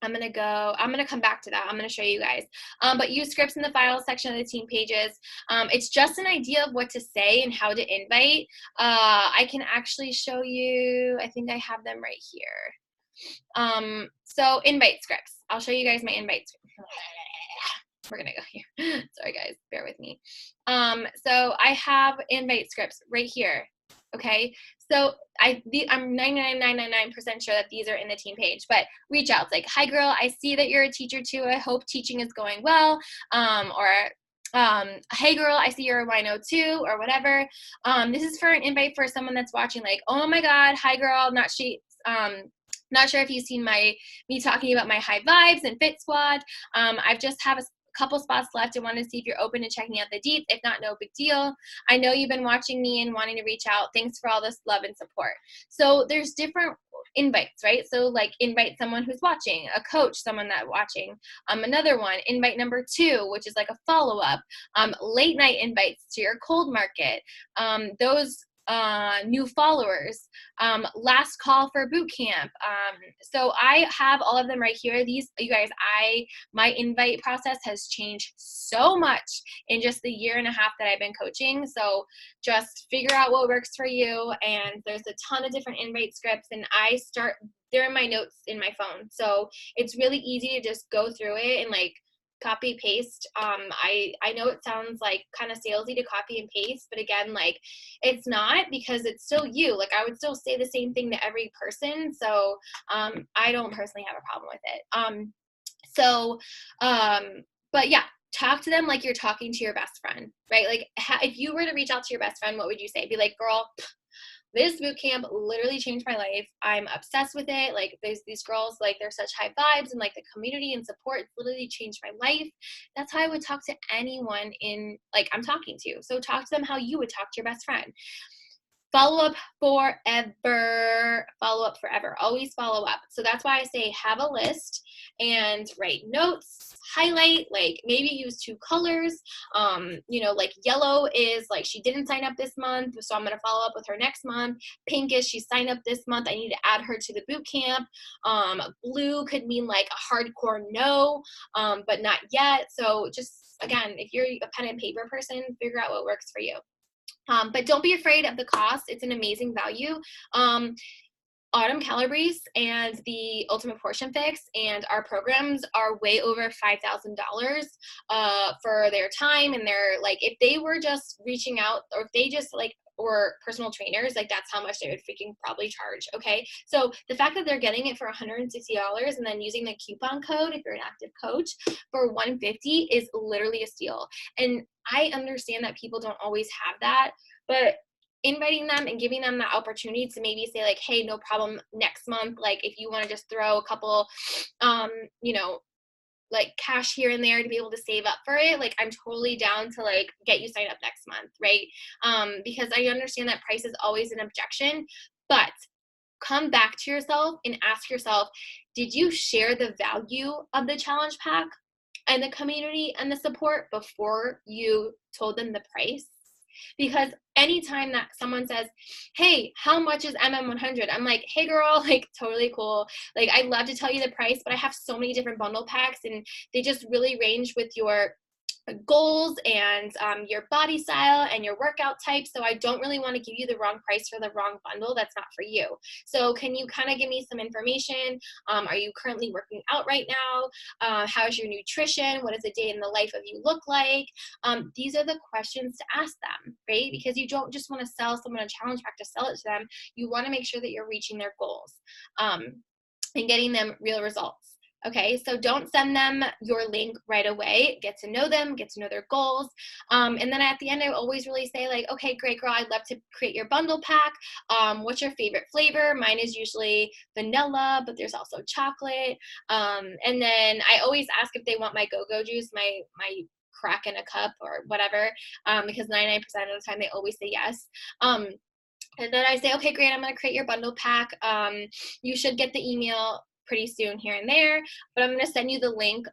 I'm going to come back to that. I'm going to show you guys. But use scripts in the files section of the team pages. It's just an idea of what to say and how to invite. I can actually show you, I think I have them right here. So invite scripts. I'll show you guys my invite scripts. We're going to go here. Sorry, guys. Bear with me. So I have invite scripts right here. Okay. So I'm 99.999% sure that these are in the team page, but reach out. It's like, hi girl, I see that you're a teacher too. I hope teaching is going well. Hey girl, I see you're a wino too, or whatever. This is for an invite for someone that's watching, like, oh my God, hi girl, not sure if you've seen me talking about my high vibes and fit squad. I've just have a couple spots left and want to see if you're open to checking out the deets. If not, no big deal. I know you've been watching me and wanting to reach out. Thanks for all this love and support. So there's different invites, right? So like, invite someone who's watching, a coach, someone that's watching. Another one, invite number 2, which is like a follow-up. Late night invites to your cold market. Those new followers, last call for boot camp. So I have all of them right here. These, you guys, my invite process has changed so much in just the year and a half that I've been coaching. So just figure out what works for you. And there's a ton of different invite scripts, and they're in my notes in my phone. So it's really easy to just go through it and like copy paste. I know it sounds like kind of salesy to copy and paste, but again, like, it's not, because it's still you. Like, I would still say the same thing to every person. So I don't personally have a problem with it. But yeah, talk to them like you're talking to your best friend, right? Like, if you were to reach out to your best friend, what would you say? Be like, girl, this boot camp literally changed my life. I'm obsessed with it. Like, there's these girls, like, they're such high vibes, and like the community and support literally changed my life. That's how I would talk to anyone I'm talking to. So talk to them how you would talk to your best friend. Follow up forever. Follow up forever. Always follow up. So that's why I say have a list and write notes, highlight, like maybe use 2 colors. Like yellow is like, she didn't sign up this month, so I'm going to follow up with her next month. Pink is she signed up this month, I need to add her to the boot camp. Blue could mean like a hardcore no, but not yet. So just, again, if you're a pen and paper person, figure out what works for you. But don't be afraid of the cost. It's an amazing value. Autumn Calabrese and the Ultimate Portion Fix and our programs are way over $5,000 for their time and their, like, if they were just reaching out, or if they just like or personal trainers, like that's how much they would freaking probably charge. Okay, so the fact that they're getting it for $160 and then using the coupon code if you're an active coach for $150 is literally a steal. And I understand that people don't always have that, but inviting them and giving them the opportunity to maybe say like, hey, no problem, next month, like if you want to just throw a couple you know, like cash here and there to be able to save up for it, like I'm totally down to like get you signed up next month, right? Because I understand that price is always an objection, but come back to yourself and ask yourself, did you share the value of the challenge pack and the community and the support before you told them the price? Because anytime that someone says, hey, how much is MM100? I'm like, hey girl, like totally cool. Like I'd love to tell you the price, but I have so many different bundle packs and they just really range with your goals and your body style and your workout type. So I don't really want to give you the wrong price for the wrong bundle. That's not for you. So can you kind of give me some information? Are you currently working out right now? How's your nutrition? What does a day in the life of you look like? These are the questions to ask them, right? Because you don't just want to sell someone a challenge pack to sell it to them. You want to make sure that you're reaching their goals and getting them real results. Okay, so don't send them your link right away. Get to know them, get to know their goals. And then at the end, I always really say like, okay, great girl, I'd love to create your bundle pack. What's your favorite flavor? Mine is usually vanilla, but there's also chocolate. And then I always ask if they want my go-go juice, my crack in a cup or whatever, because 99% of the time they always say yes. And then I say, okay, great, I'm going to create your bundle pack. You should get the email pretty soon here and there, but I'm going to send you the link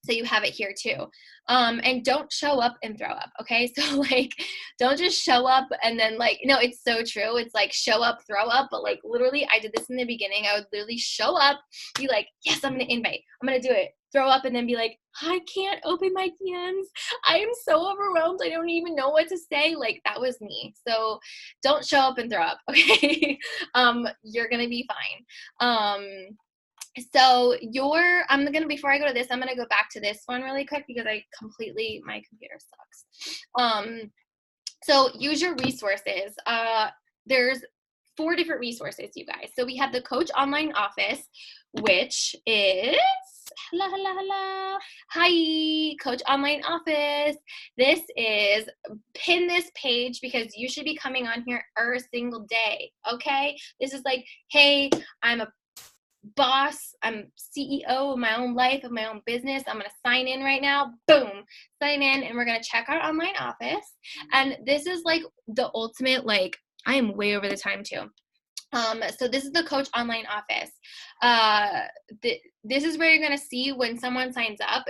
so you have it here too. And don't show up and throw up, okay? So like, don't just show up and then like, no, it's so true. It's like show up, throw up, but like literally I did this in the beginning. I would literally show up, be like, yes, I'm going to invite, I'm going to do it. Throw up and then be like, I can't open my DMs. I am so overwhelmed. I don't even know what to say. Like that was me. So don't show up and throw up, okay? You're going to be fine. So I'm gonna, before I go to this, I'm gonna go back to this one really quick because my computer sucks. So use your resources. There's 4 different resources, you guys. So we have the Coach Online Office, which is, hello. Hi, Coach Online Office. This is, pin this page because you should be coming on here every single day, okay? This is like, hey, I'm a boss, I'm CEO of my own life, of my own business. I'm going to sign in right now. Boom, sign in, and we're going to check our online office. And this is like the ultimate, like, I am way over the time too. So this is the Coach Online Office. This is where you're going to see when someone signs up,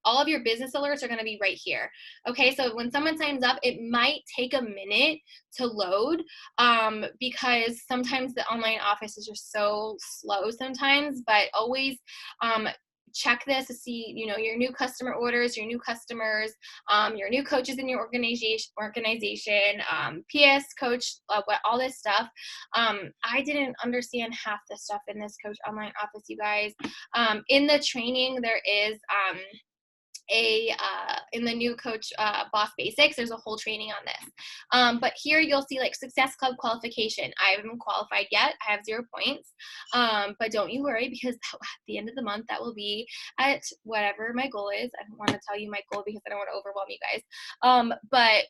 all of your business alerts are going to be right here. Okay, so when someone signs up, it might take a minute to load because sometimes the online office is just so slow sometimes, but always check this to see, you know, your new customer orders, your new customers, your new coaches in your organization, PS coach, all this stuff. I didn't understand half the stuff in this Coach Online Office, you guys. In the training, there is in the new Coach Boss Basics, there's a whole training on this. But here you'll see like Success Club qualification. I haven't qualified yet. I have 0 points. But don't you worry, because at the end of the month, that will be at whatever my goal is. I don't want to tell you my goal because I don't want to overwhelm you guys. But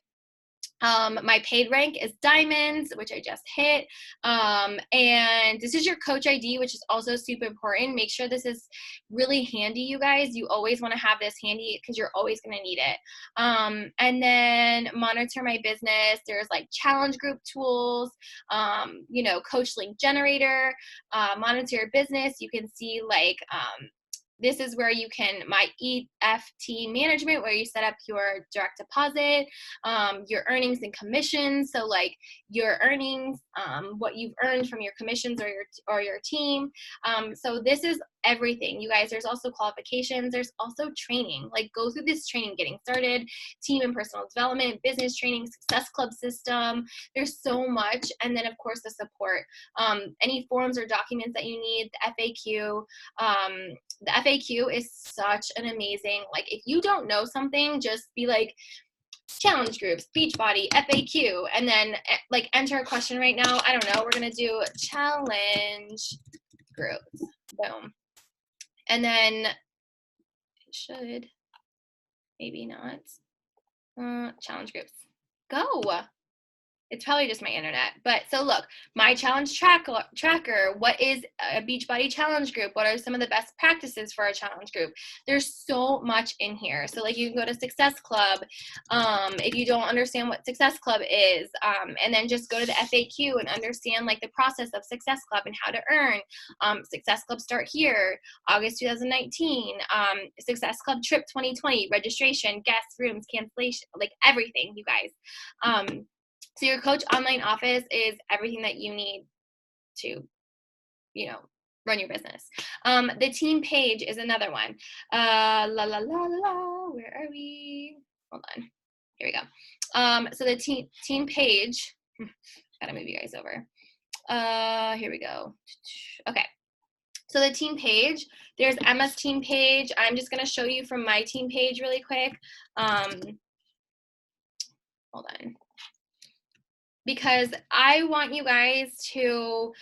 my paid rank is diamonds, which I just hit. And this is your coach ID, which is also super important. Make sure this is really handy, you guys. You always want to have this handy because you're always going to need it. And then monitor my business. There's like challenge group tools, you know, coach link generator, monitor your business. You can see like, this is where you can, my EFT management, where you set up your direct deposit, your earnings and commissions. So like your earnings, what you've earned from your commissions or your team. So this is everything, you guys. There's also qualifications. There's also training. Like go through this training, getting started, team and personal development, business training, success club system. There's so much. And then of course the support, any forms or documents that you need, the FAQ. The FAQ is such an amazing, like if you don't know something, just be like, challenge groups, Beachbody, FAQ, and then like enter a question right now. I don't know, we're gonna do challenge groups, boom. And then it should, maybe not, challenge groups, go. It's probably just my internet. But so look, my challenge tracker, what is a Beachbody challenge group? What are some of the best practices for a challenge group? There's so much in here. So like you can go to Success Club if you don't understand what Success Club is, and then just go to the FAQ and understand like the process of Success Club and how to earn. Success Club start here, August 2019, Success Club trip 2020, registration, guests, rooms, cancellation, like everything, you guys. So your Coach Online Office is everything that you need to, run your business. The team page is another one. Where are we? Hold on. Here we go. So the team page, gotta move you guys over. Here we go. Okay. So the team page, there's Emma's team page. I'm just gonna show you from my team page really quick. Hold on. Because I want you guys to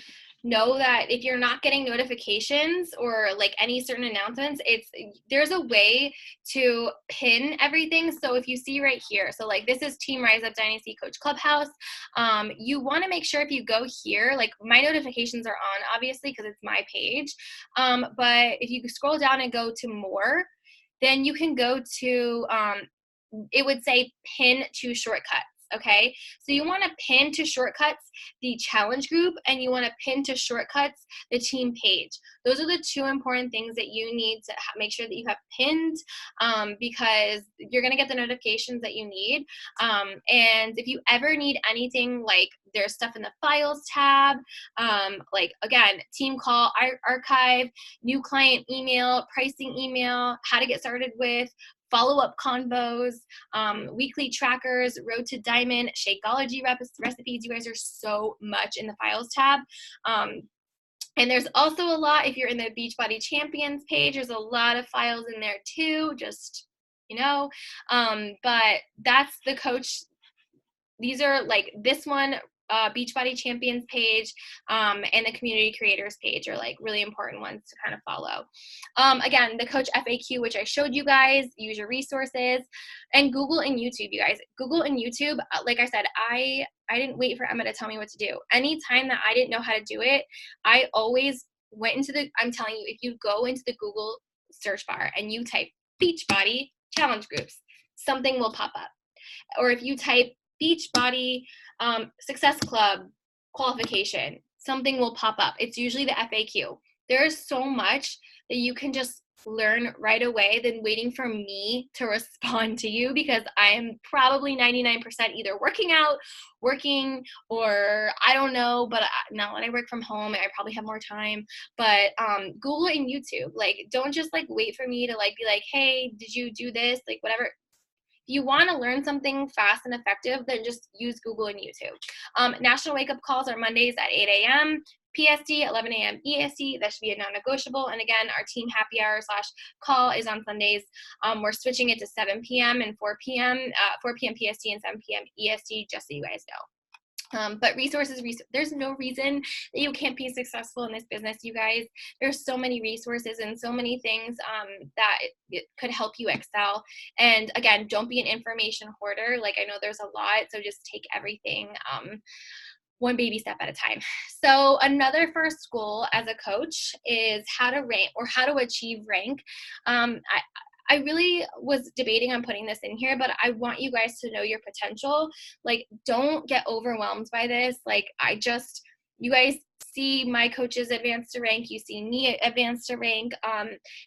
know that if you're not getting notifications or like any certain announcements, there's a way to pin everything. So if you see right here, so like this is Team Rise Up Dynasty Coach Clubhouse. You want to make sure if you go here, like my notifications are on obviously because it's my page. But if you scroll down and go to more, then you can go to, it would say pin to shortcuts. Okay, so you want to pin to shortcuts the challenge group, and you want to pin to shortcuts the team page. Those are the two important things that you need to make sure that you have pinned, because you're going to get the notifications that you need. And if you ever need anything, like there's stuff in the files tab, like again, team call, archive, new client email, pricing email, how to get started with, follow-up convos, weekly trackers, road to diamond, Shakeology recipes. You guys are so much in the files tab. And there's also a lot, if you're in the Beachbody Champions page, there's a lot of files in there too, just, but that's the coach. These are like this one, Beachbody Champions page, and the community creators page are like really important ones to kind of follow. Again, the Coach FAQ, which I showed you guys, use your resources, and Google and YouTube, you guys. Google and YouTube, like I said, I didn't wait for Emma to tell me what to do. Anytime that I didn't know how to do it, I always went into I'm telling you, if you go into the Google search bar and you type Beachbody challenge groups, something will pop up. Or if you type Beachbody Success Club qualification, something will pop up. It's usually the FAQ. There is so much that you can just learn right away than waiting for me to respond to you, because I am probably 99% either working out, working, or I don't know, but now when I work from home, I probably have more time. But Google and YouTube, like don't just like wait for me to like be like, hey, did you do this? Like whatever. If you want to learn something fast and effective, then just use Google and YouTube. National Wake Up Calls are Mondays at 8 a.m. PST, 11 a.m. EST. That should be a non-negotiable. And again, our team happy hour / call is on Sundays. We're switching it to 7 p.m. and 4 p.m. 4 p.m. PST and 7 p.m. EST, just so you guys know. But resources, there's no reason that you can't be successful in this business, you guys. There's so many resources and so many things that it could help you excel. And again, don't be an information hoarder. Like I know there's a lot, so just take everything one baby step at a time. So another first goal as a coach is how to rank or how to achieve rank. I really was debating on putting this in here, but I want you guys to know your potential. Like, don't get overwhelmed by this. Like, you guys see my coaches advance to rank, you see me advance to rank.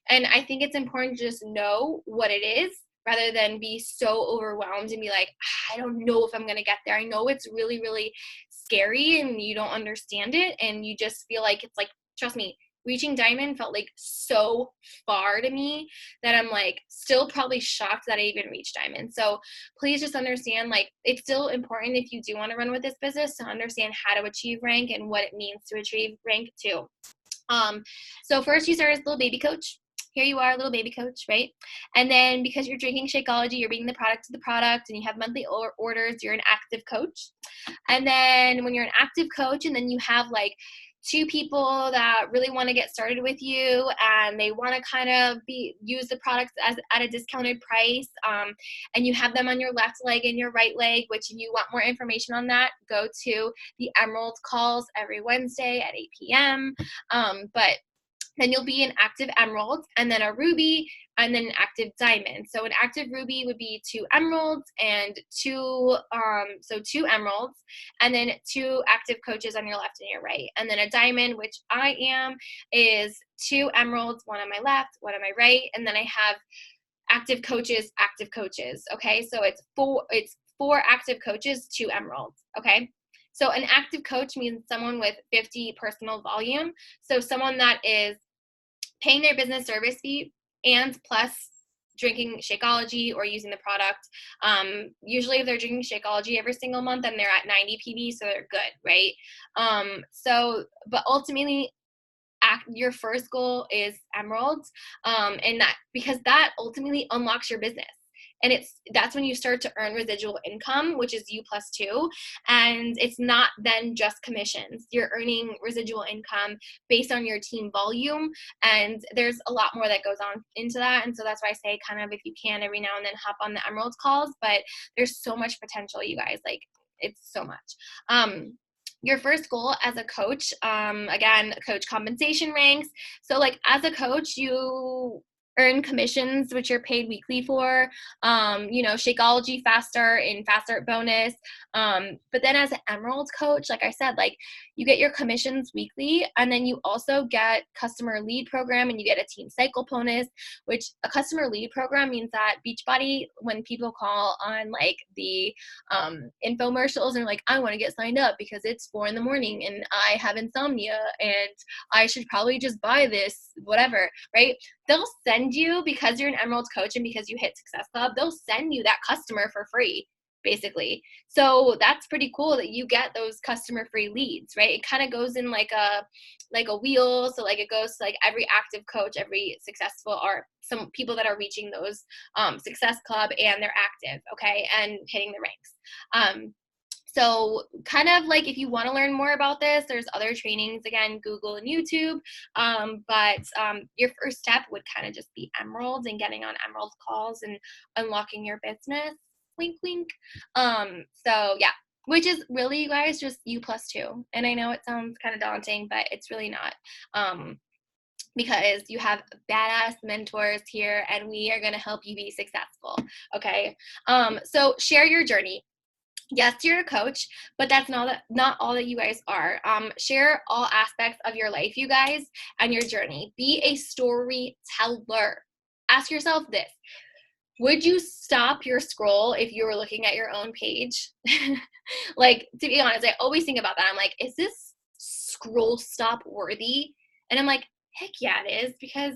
And I think it's important to just know what it is rather than be so overwhelmed and be like, I don't know if I'm going to get there. I know it's really, really scary and you don't understand it. And you just feel like it's like, trust me, reaching diamond felt like so far to me that I'm like still probably shocked that I even reached diamond. So please just understand, like, it's still important if you do want to run with this business to understand how to achieve rank and what it means to achieve rank too. So first you start as a little baby coach. Here you are, little baby coach, right? And then because you're drinking Shakeology, you're bringing the product to the product and you have monthly orders, you're an active coach. And then when you're an active coach and then you have like 2 people that really want to get started with you and they want to kind of use the products at a discounted price, and you have them on your left leg and your right leg, which if you want more information on that, go to the Emerald calls every Wednesday at 8 p.m. But then you'll be an active emerald and then a ruby and then an active diamond. So an active ruby would be 2 emeralds and 2 emeralds and then 2 active coaches on your left and your right. And then a diamond, which I am, is 2 emeralds, 1 on my left, 1 on my right. And then I have active coaches. Okay. So it's 4 active coaches, 2 emeralds. Okay. So an active coach means someone with 50 personal volume. So someone that is paying their business service fee and plus drinking Shakeology or using the product. Usually if they're drinking Shakeology every single month, then they're at 90 PV, so they're good, right? But ultimately, your first goal is emeralds, and that because that ultimately unlocks your business. And that's when you start to earn residual income, which is U+2. And it's not then just commissions. You're earning residual income based on your team volume. And there's a lot more that goes on into that. And so that's why I say kind of if you can every now and then hop on the Emerald calls. But there's so much potential, you guys. Like it's so much. Your first goal as a coach, again, coach compensation ranks. So like as a coach, you earn commissions, which you're paid weekly for, Shakeology Fast Start and Fast Start bonus. But then as an Emerald coach, like I said, like you get your commissions weekly, and then you also get customer lead program and you get a team cycle bonus, which a customer lead program means that Beachbody, when people call on like the infomercials and like, I want to get signed up because it's 4 a.m. and I have insomnia and I should probably just buy this, whatever, right? They'll send you, because you're an Emerald coach and because you hit Success Club, they'll send you that customer for free, basically. So that's pretty cool that you get those customer free leads, right? It kind of goes in like a wheel. So like it goes to like every active coach, every successful, or some people that are reaching those Success Club and they're active, okay, and hitting the ranks. So kind of like if you want to learn more about this, there's other trainings, again, Google and YouTube. But your first step would kind of just be Emerald and getting on Emerald calls and unlocking your business. Wink, wink. So yeah, which is really, you guys, just U+2. And I know it sounds kind of daunting, but it's really not. Because you have badass mentors here and we are going to help you be successful. Okay. So share your journey. Yes, you're a coach, but that's not all that you guys are. Share all aspects of your life, you guys, and your journey. Be a storyteller. Ask yourself this. Would you stop your scroll if you were looking at your own page? Like, to be honest, I always think about that. I'm like, is this scroll stop worthy? And I'm like, heck yeah, it is, because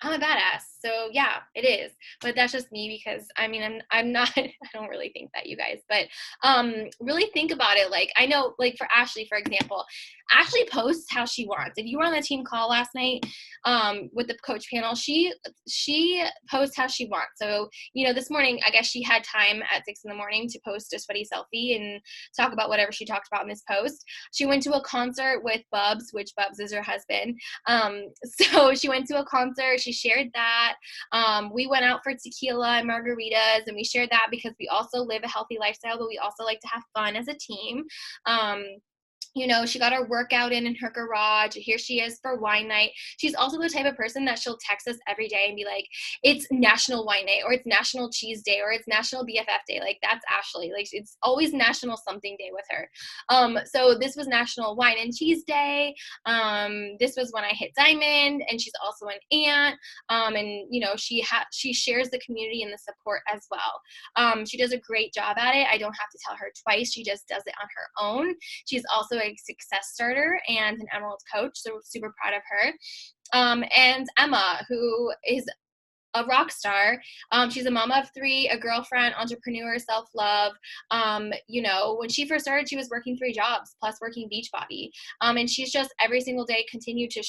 I'm a badass. So yeah, it is. But that's just me, because I mean, I'm not, I don't really think that, you guys, but really think about it. Like, I know, like for Ashley, for example, Ashley posts how she wants. If you were on the team call last night with the coach panel, she posts how she wants. So, this morning, I guess she had time at 6 a.m. to post a sweaty selfie and talk about whatever she talked about in this post. She went to a concert with Bubs, which Bubs is her husband. So she went to a concert. She shared that. We went out for tequila and margaritas, and we shared that because we also live a healthy lifestyle, but we also like to have fun as a team. You know, she got her workout in her garage. Here she is for wine night. She's also the type of person that she'll text us every day and be like, it's National Wine Night, or it's National Cheese Day, or it's National BFF Day. Like, that's Ashley. Like, it's always National something day with her. So this was National Wine and Cheese Day. This was when I hit diamond, and she's also an aunt. And you know, she shares the community and the support as well. She does a great job at it. I don't have to tell her twice. She just does it on her own. She's also a success starter and an Emerald coach, so we're super proud of her. And Emma, who is a rock star. She's a mama of 3, a girlfriend, entrepreneur, self-love. You know, when she first started, she was working 3 jobs plus working Beachbody. And she's just every single day continued to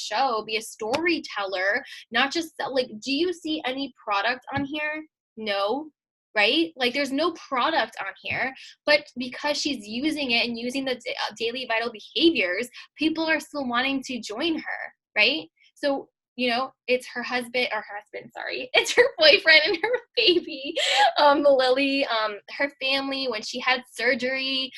be a storyteller, not just like, do you see any product on here? No. Right? Like, there's no product on here, but because she's using it and using the daily vital behaviors, people are still wanting to join her, right? So, you know, it's it's her boyfriend and her baby, Lily, her family when she had surgery,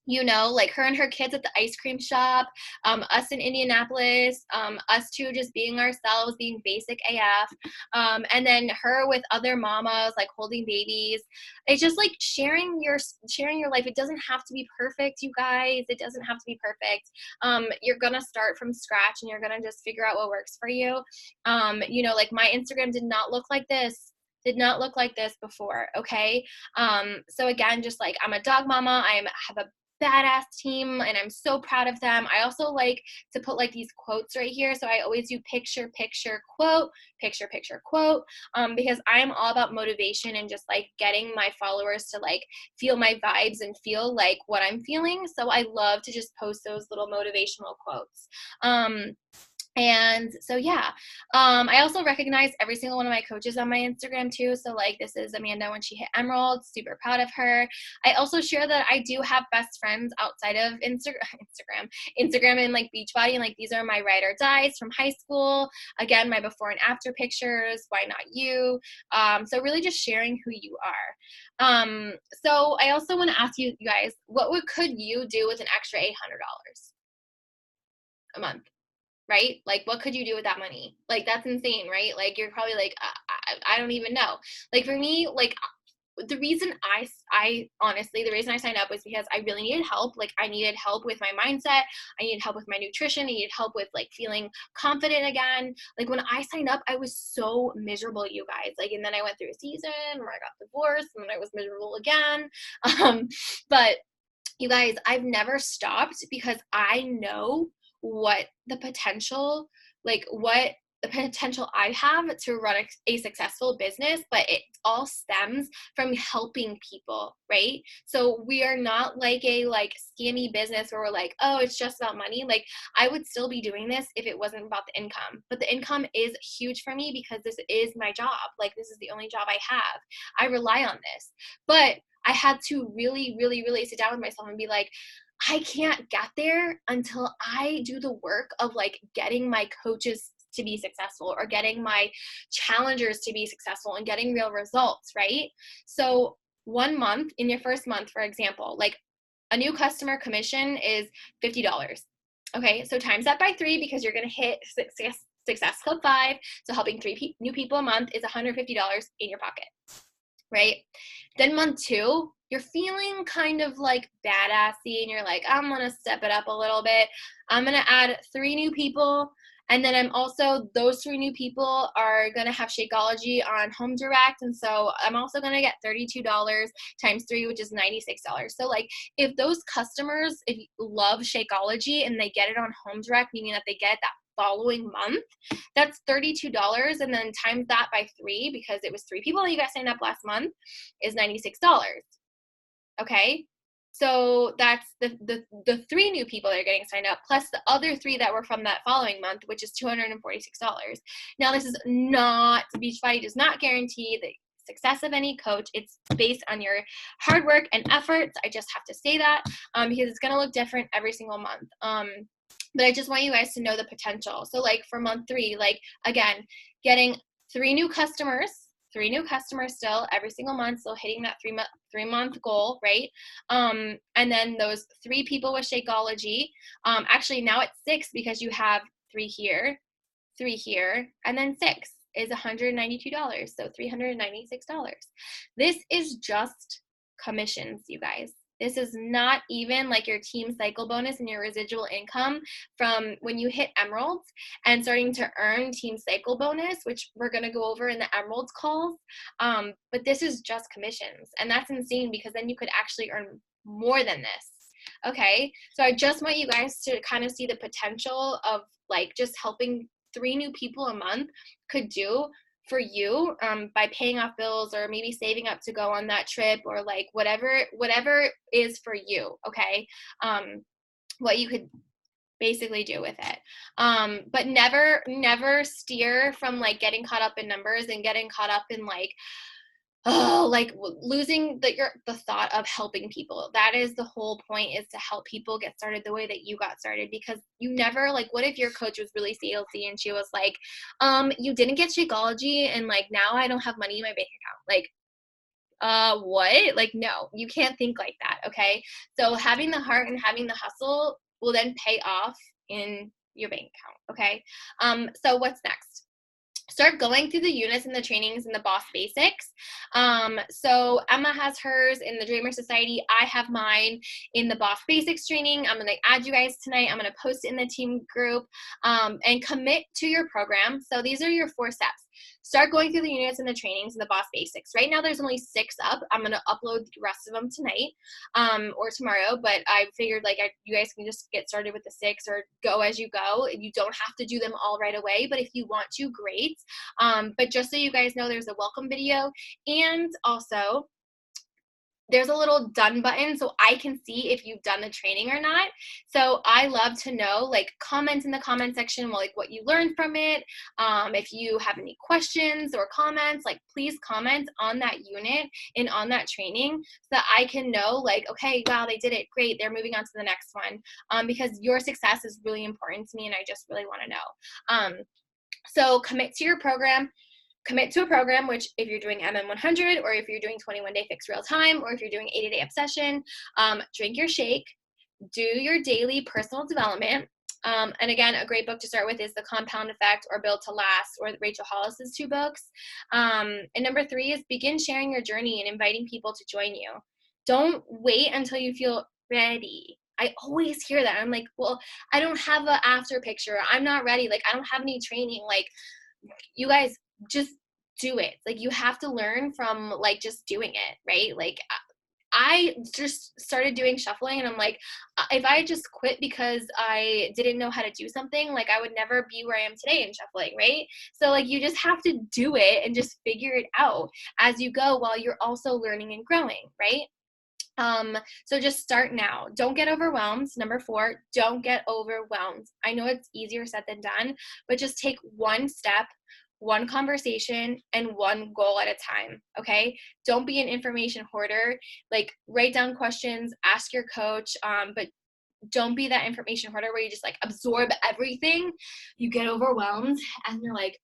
you know, like her and her kids at the ice cream shop, us in Indianapolis, us two just being ourselves, being basic AF, and then her with other mamas, like holding babies. It's just like sharing your life. It doesn't have to be perfect, you guys. It doesn't have to be perfect. You're gonna start from scratch, and you're gonna just figure out what works for you. You know, like my Instagram did not look like this before. Okay. So again, just like, I'm a dog mama. I have a badass team, and I'm so proud of them. I also like to put like these quotes right here. So I always do picture, quote, picture, quote, because I'm all about motivation and just like getting my followers to like feel my vibes and feel like what I'm feeling. So I love to just post those little motivational quotes. And so, yeah, I also recognize every single one of my coaches on my Instagram too. So like, this is Amanda when she hit Emerald, super proud of her. I also share that I do have best friends outside of Instagram and like Beachbody. And like, these are my ride or dies from high school. Again, my before and after pictures, why not you? So really just sharing who you are. So I also want to ask you guys, could you do with an extra $800 a month? Right? Like, what could you do with that money? Like, that's insane, right? Like, you're probably like, I don't even know. Like, for me, like, the reason I honestly, the reason I signed up was because I really needed help. Like, I needed help with my mindset. I needed help with my nutrition. I needed help with like feeling confident again. Like, when I signed up, I was so miserable, you guys. Like, and then I went through a season where I got divorced, and then I was miserable again. But you guys, I've never stopped because I know what the potential, I have to run a successful business, but it all stems from helping people, right? So we are not like a scammy business where we're like, oh, it's just about money. Like, I would still be doing this if it wasn't about the income, but the income is huge for me because this is my job. Like, this is the only job I have. I rely on this, but I had to really, really, really sit down with myself and be like, I can't get there until I do the work of like getting my coaches to be successful, or getting my challengers to be successful, and getting real results, right? So 1 month, in your first month, for example, like a new customer commission is $50. Okay, so times that by 3 because you're going to hit Success Club 5. So helping 3 new people a month is $150 in your pocket, right? Then month 2, you're feeling kind of like badassy, and you're like, I'm going to step it up a little bit. I'm going to add 3 new people. And then those 3 new people are going to have Shakeology on Home Direct. And so I'm also going to get $32 times 3, which is $96. So like, if those customers, if you love Shakeology and they get it on Home Direct, meaning that they get it that following month, that's $32, and then times that by 3, because it was 3 people that you guys signed up last month, is $96. Okay, so that's the 3 new people that are getting signed up, plus the other 3 that were from that following month, which is $246. Now, this is not, Beachbody does not guarantee the success of any coach. It's based on your hard work and efforts. I just have to say that, because it's going to look different every single month. But I just want you guys to know the potential. So like for month 3, like again, getting 3 new customers 3 new customers still every single month, still hitting that 3-month goal, right? And then those 3 people with Shakeology, actually now it's 6 because you have 3 here, 3 here, and then 6 is $192, so $396. This is just commissions, you guys. This is not even like your team cycle bonus and your residual income from when you hit Emeralds and starting to earn team cycle bonus, which we're going to go over in the Emeralds calls. But this is just commissions, and that's insane because then you could actually earn more than this. Okay, so I just want you guys to kind of see the potential of like just helping 3 new people a month could do for you, by paying off bills or maybe saving up to go on that trip or like whatever is for you. Okay, what you could basically do with it, but never steer from like getting caught up in numbers and getting caught up in like losing the thought of helping people. That is the whole point, is to help people get started the way that you got started. Because you never, like, what if your coach was really salesy and she was like, you didn't get Shakeology and like now I don't have money in my bank account. Like, what? Like, no, you can't think like that. Okay, so having the heart and having the hustle will then pay off in your bank account. Okay, so what's next? Start going through the units and the trainings and the boss basics. So Emma has hers in the Dreamer Society. I have mine in the boss basics training. I'm going to add you guys tonight. I'm going to post it in the team group, and commit to your program. So these are your 4 steps. Start going through the units and the trainings and the boss basics. Right now there's only 6 up. I'm going to upload the rest of them tonight, or tomorrow, but I figured like you guys can just get started with the 6 or go as you go. You don't have to do them all right away, but if you want to, great. But just so you guys know, there's a welcome video, and also there's a little done button so I can see if you've done the training or not. So I love to know, like, comment in the comment section, like what you learned from it. If you have any questions or comments, like please comment on that unit and on that training so that I can know, like, okay, wow, they did it, great, they're moving on to the next one, because your success is really important to me and I just really want to know. So commit to your program. Commit to a program, which if you're doing MM100 or if you're doing 21-day fixed real time or if you're doing 80-day obsession, drink your shake, do your daily personal development. And again, a great book to start with is The Compound Effect or Build to Last, or Rachel Hollis's 2 books. And number 3 is begin sharing your journey and inviting people to join you. Don't wait until you feel ready. I always hear that. I'm like, well, I don't have an after picture. I'm not ready. Like, I don't have any training. Like, you guys, just do it. Like, you have to learn from like just doing it, right? Like, I just started doing shuffling and I'm like, if I just quit because I didn't know how to do something, like I would never be where I am today in shuffling, right? So like, you just have to do it and just figure it out as you go while you're also learning and growing, right? So just start now. Don't get overwhelmed. Number 4, don't get overwhelmed. I know it's easier said than done, but just take one step, one conversation, and one goal at a time. Okay. Don't be an information hoarder. Like, write down questions, ask your coach, but don't be that information hoarder where you just like absorb everything. You get overwhelmed and you're like,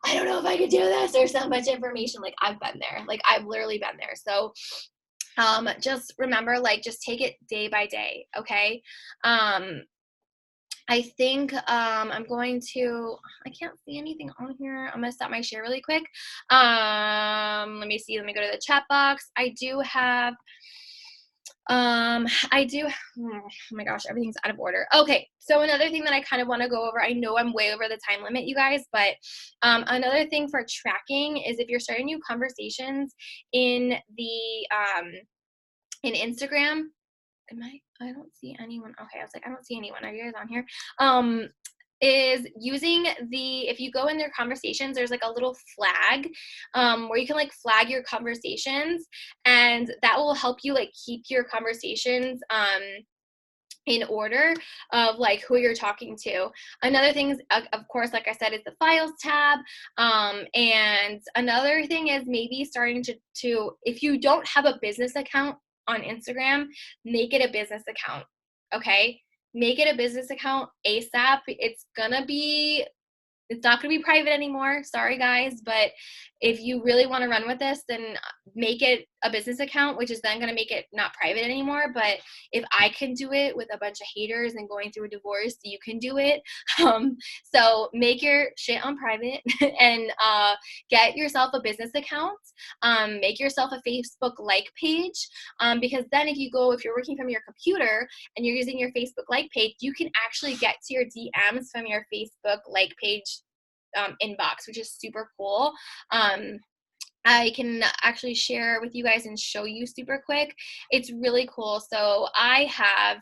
I don't know if I could do this. There's so much information. Like, I've been there. Like, I've literally been there. So just remember, like, just take it day by day. Okay. I think I'm going to, I can't see anything on here. I'm going to stop my share really quick. Let me see. Let me go to the chat box. I do have, oh my gosh, everything's out of order. Okay, so another thing that I kind of want to go over, I know I'm way over the time limit, you guys, but another thing for tracking is if you're starting new conversations in the, in Instagram, I don't see anyone. Okay, I was like, I don't see anyone. Are you guys on here? Is using if you go in their conversations, there's like a little flag where you can like flag your conversations, and that will help you like keep your conversations in order of like who you're talking to. Another thing is, of course, like I said, is the files tab. And another thing is maybe starting to, if you don't have a business account on Instagram, make it a business account. Okay. Make it a business account ASAP. It's gonna be It's not going to be private anymore. Sorry, guys. But if you really want to run with this, then make it a business account, which is then going to make it not private anymore. But if I can do it with a bunch of haters and going through a divorce, you can do it. So make your shit on private and get yourself a business account. Make yourself a Facebook like page, because then if you're working from your computer and you're using your Facebook like page, you can actually get to your DMs from your Facebook like page inbox, which is super cool. I can actually share with you guys and show you super quick. It's really cool. So I have,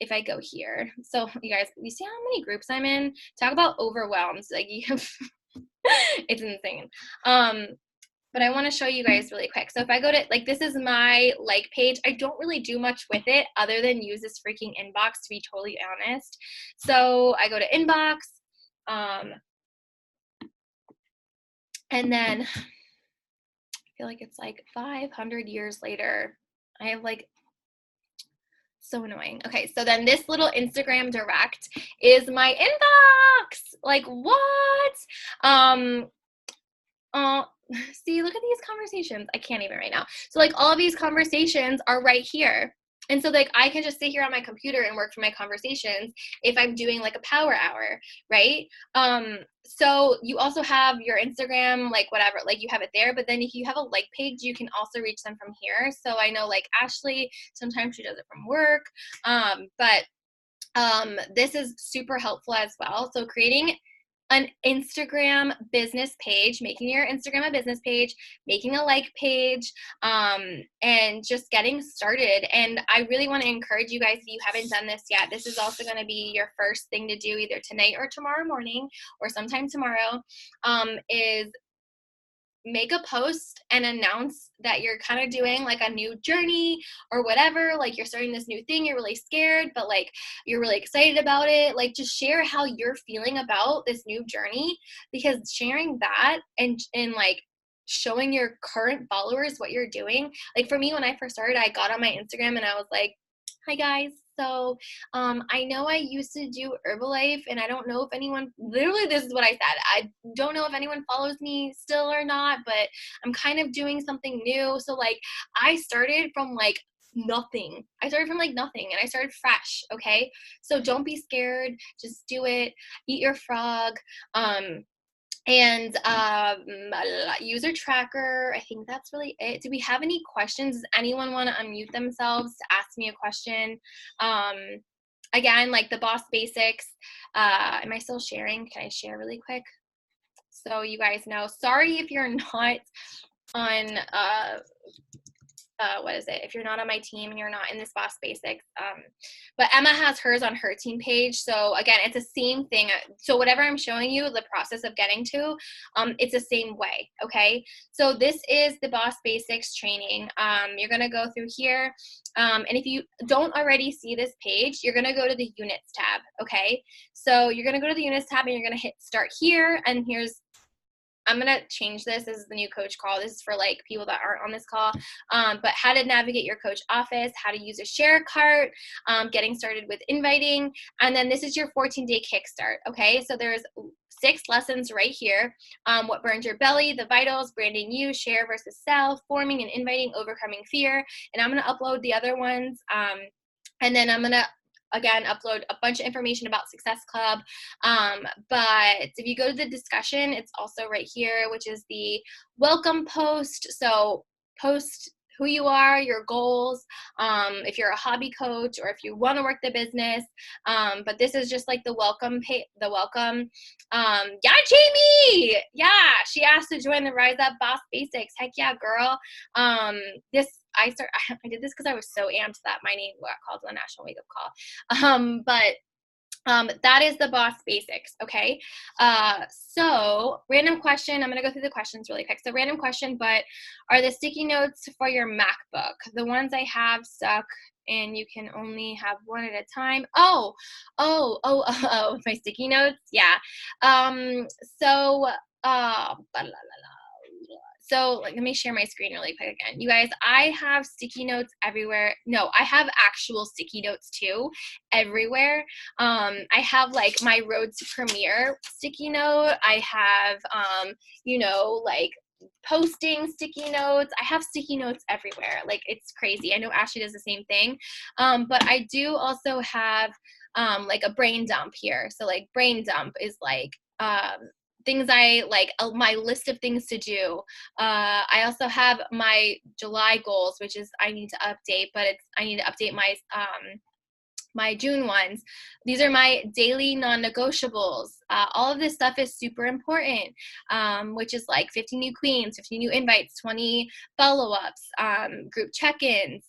if I go here, so you guys, you see how many groups I'm in? Talk about overwhelmed. Like you have, it's insane. But I want to show you guys really quick. So if I go to, like, this is my like page. I don't really do much with it other than use this freaking inbox, to be totally honest. So I go to inbox, and then I feel like it's like 500 years later. I have like, so annoying. Okay, so then this little Instagram direct is my inbox. Like, what? See, look at these conversations. I can't even right now. So like all of these conversations are right here. And so like I can just sit here on my computer and work for my conversations if I'm doing like a power hour, right? So you also have your Instagram, like whatever, like you have it there, but then if you have a like page, you can also reach them from here. So I know like Ashley, sometimes she does it from work. But this is super helpful as well. So creating an Instagram business page, making your Instagram a business page, making a like page, and just getting started. And I really want to encourage you guys, if you haven't done this yet, this is also going to be your first thing to do either tonight or tomorrow morning or sometime tomorrow, is make a post and announce that you're kind of doing like a new journey or whatever, like you're starting this new thing, you're really scared, but like you're really excited about it. Like just share how you're feeling about this new journey, because sharing that and like showing your current followers what you're doing. Like for me, when I first started, I got on my Instagram and I was like, hi guys, so I know I used to do Herbalife and I don't know if anyone, literally this is what I said, I don't know if anyone follows me still or not, but I'm kind of doing something new. So like I started from like nothing. I started from like nothing and I started fresh, okay? So don't be scared, just do it. Eat your frog. And user tracker, I think that's really it. Do we have any questions? Does anyone want to unmute themselves to ask me a question? Again, like the boss basics. Am I still sharing? Can I share really quick? So you guys know, sorry if you're not on, what is it? If you're not on my team and you're not in this boss basics, but Emma has hers on her team page. So again, it's the same thing. So whatever I'm showing you, the process of getting to, it's the same way. Okay. So this is the boss basics training. You're going to go through here. And if you don't already see this page, you're going to go to the units tab. Okay. So you're going to go to the units tab and you're going to hit start here. And I'm going to change this. This is the new coach call. This is for like people that aren't on this call. But how to navigate your coach office, how to use a share cart, getting started with inviting. And then this is your 14-day kickstart. Okay. So there's 6 lessons right here. What burns your belly, the vitals, branding you, share versus sell, forming and inviting, overcoming fear. And I'm going to upload the other ones. And then I'm going to again upload a bunch of information about Success Club, but if you go to the discussion, it's also right here, which is the welcome post. So post who you are, your goals, if you're a hobby coach or if you want to work the business, but this is just like the welcome yeah, Jamie, yeah, she asked to join the Rise Up Boss Basics. Heck yeah, girl. I did this because I was so amped that my name got called to the National Wake Up Call. But that is the boss basics. Okay. So random question. I'm going to go through the questions really quick. So random question, but are the sticky notes for your MacBook? The ones I have stuck and you can only have one at a time. Oh, my sticky notes. Yeah. So like, let me share my screen really quick again. You guys, I have sticky notes everywhere. No, I have actual sticky notes too, everywhere. I have like my Road to Premiere sticky note. I have, like posting sticky notes. I have sticky notes everywhere. Like, it's crazy. I know Ashley does the same thing. But I do also have like a brain dump here. So like brain dump is like things I like, my list of things to do. I also have my July goals, which is I need to update, but I need to update my June ones. These are my daily non-negotiables. All of this stuff is super important, which is like 50 new queens, 50 new invites, 20 follow-ups, group check-ins.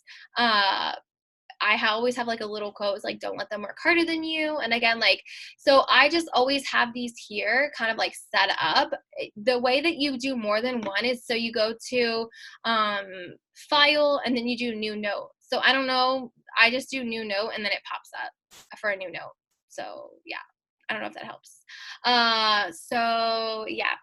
I always have like a little quote, like, don't let them work harder than you. And again, like, so I just always have these here kind of like set up. The way that you do more than one is so you go to file and then you do new note. So I don't know, I just do new note and then it pops up for a new note. So yeah, I don't know if that helps. So yeah.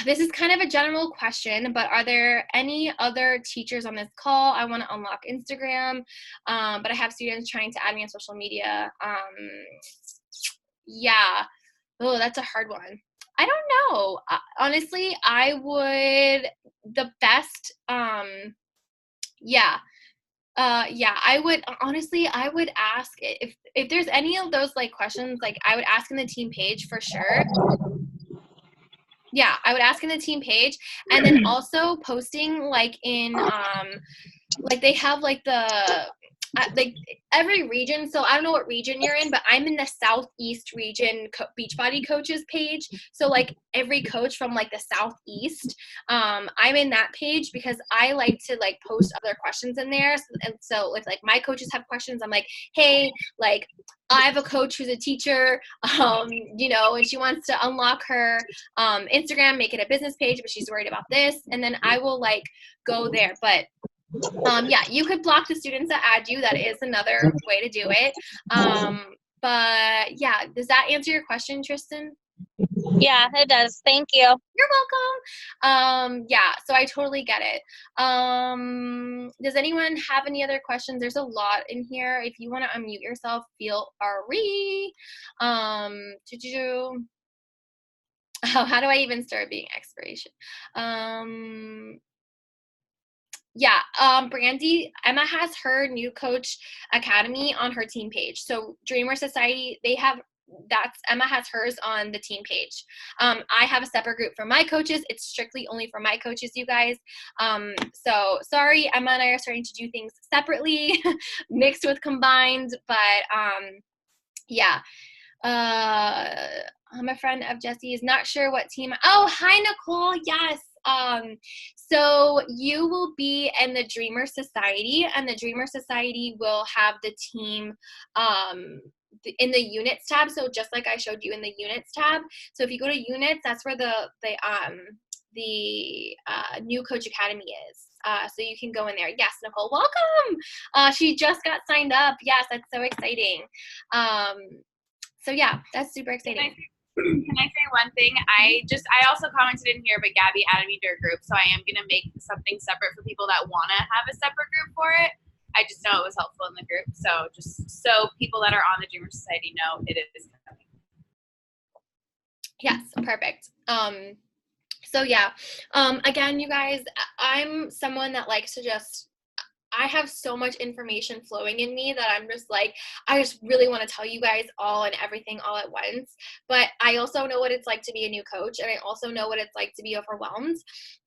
This is kind of a general question, but are there any other teachers on this call? I want to unlock Instagram, but I have students trying to add me on social media. Yeah. Oh, that's a hard one. I don't know. Honestly, I would, the best, yeah. I would, honestly, I would ask if there's any of those like questions, like I would ask in the team page for sure. Yeah, I would ask in the team page, and then also posting like in like they have like the like every region. So I don't know what region you're in, but I'm in the Southeast region Beachbody coaches page. So like every coach from like the Southeast, I'm in that page because I like to like post other questions in there. And so if like my coaches have questions, I'm like, hey, like I have a coach who's a teacher, and she wants to unlock her Instagram, make it a business page, but she's worried about this. And then I will like go there. But yeah, you could block the students that add you. That is another way to do it. But yeah, does that answer your question, Tristan? Yeah, it does. Thank you. You're welcome. Yeah, so I totally get it. Does anyone have any other questions? There's a lot in here. If you want to unmute yourself, feel free. How do I even start being expiration? Yeah, Brandy, Emma has her new coach academy on her team page. So Dreamer Society, Emma has hers on the team page. I have a separate group for my coaches. It's strictly only for my coaches, you guys. So sorry, Emma and I are starting to do things separately, mixed with combined, but yeah. I'm a friend of Jesse's, not sure what team. Oh, hi, Nicole. Yes. So you will be in the Dreamer Society, and the Dreamer Society will have the team in the units tab. So just like I showed you in the units tab. So if you go to units, that's where the new coach academy is. So you can go in there. Yes, Nicole, welcome. She just got signed up. Yes, that's so exciting. So yeah, that's super exciting. Can I say one thing? I also commented in here, but Gabby added me to her group, so I am going to make something separate for people that want to have a separate group for it. I just know it was helpful in the group, so just so people that are on the Dreamer Society know it is coming. Yes, perfect. So yeah, again, you guys, I'm someone that likes to I have so much information flowing in me that I'm just like, I just really want to tell you guys all and everything all at once. But I also know what it's like to be a new coach, and I also know what it's like to be overwhelmed.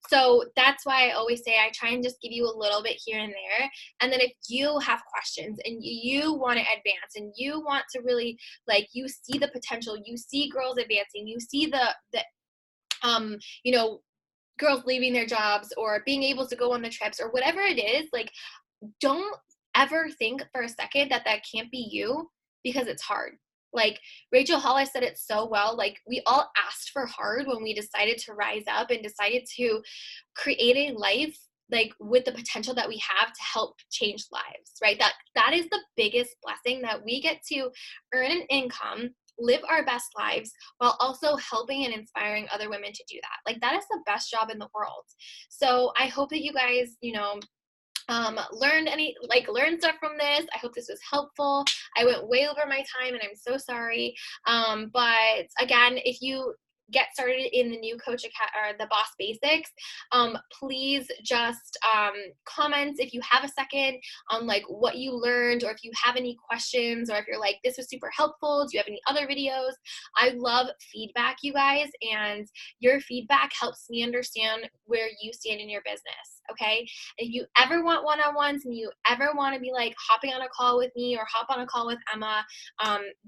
So that's why I always say I try and just give you a little bit here and there. And then if you have questions and you want to advance and you want to really, like, you see the potential, you see girls advancing, you see the girls leaving their jobs or being able to go on the trips or whatever it is, like, don't ever think for a second that can't be you, because it's hard. Like Rachel Hollis said it so well, like we all asked for hard when we decided to rise up and decided to create a life like with the potential that we have to help change lives, right? That is the biggest blessing, that we get to earn an income live our best lives while also helping and inspiring other women to do that. Like, that is the best job in the world. So I hope that you guys, learned stuff from this. I hope this was helpful. I went way over my time and I'm so sorry. But again, if you get started in the new coach or the Boss Basics, please just comment if you have a second on like what you learned, or if you have any questions, or if you're like, this was super helpful, do you have any other videos? I love feedback, you guys, and your feedback helps me understand where you stand in your business. Okay, if you ever want one-on-ones and you ever want to be like hopping on a call with me or hop on a call with Emma,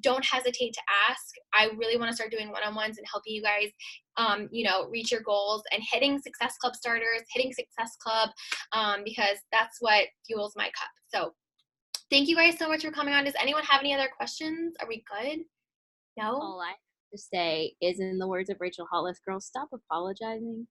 don't hesitate to ask. I really want to start doing one-on-ones and helping you guys reach your goals and hitting Success Club starters, hitting Success Club, because that's what fuels my cup. So thank you guys so much for coming on. Does anyone have any other questions? Are we good? No? All I have to say is, in the words of Rachel Hollis, girls, stop apologizing.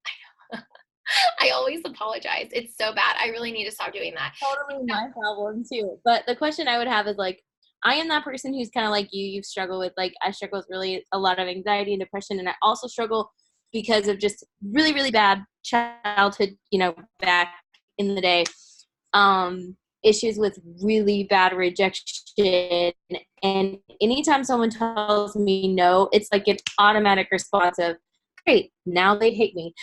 I always apologize. It's so bad. I really need to stop doing that. Totally my problem too. But the question I would have is like, I am that person who's kind of like you. You've struggled with, like, I struggle with really a lot of anxiety and depression. And I also struggle because of just really, really bad childhood, back in the day, issues with really bad rejection. And anytime someone tells me no, it's like an automatic response of, great, now they hate me.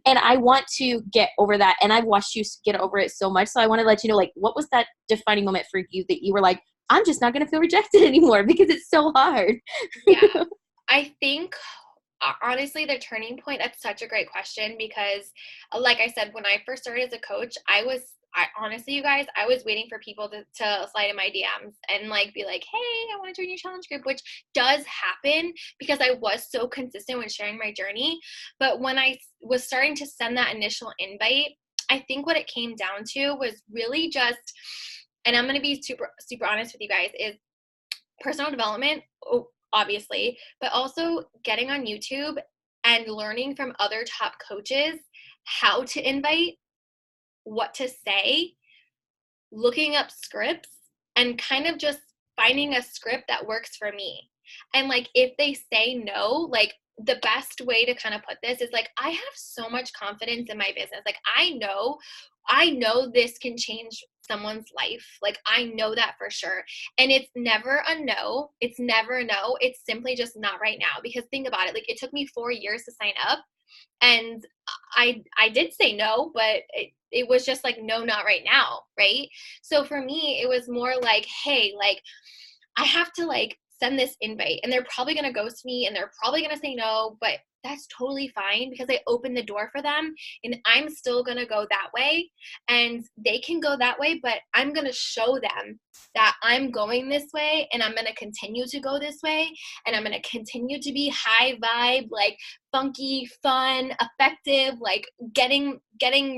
And I want to get over that. And I've watched you get over it so much. So I want to let you know, like, what was that defining moment for you that you were like, I'm just not going to feel rejected anymore, because it's so hard? Yeah, I think honestly, the turning point, that's such a great question, because like I said, when I first started as a coach, I honestly, you guys, I was waiting for people to slide in my DMs and like be like, hey, I want to join your challenge group, which does happen because I was so consistent with sharing my journey. But when I was starting to send that initial invite, I think what it came down to was really just, and I'm going to be super, super honest with you guys, is personal development, obviously, but also getting on YouTube and learning from other top coaches how to invite, what to say, looking up scripts, and kind of just finding a script that works for me. And like, if they say no, like, the best way to kind of put this is like, I have so much confidence in my business. Like, I know this can change someone's life. Like, I know that for sure. And it's never a no. It's never a no. It's simply just not right now. Because think about it. Like, it took me 4 years to sign up. And I did say no, but it was just like, no, not right now, right? So for me, it was more like, hey, like, I have to like send this invite, and they're probably going to ghost me, and they're probably going to say no, but that's totally fine because I opened the door for them, and I'm still going to go that way, and they can go that way, but I'm going to show them that I'm going this way, and I'm going to continue to go this way, and I'm going to continue to be high vibe, like funky, fun, effective, like getting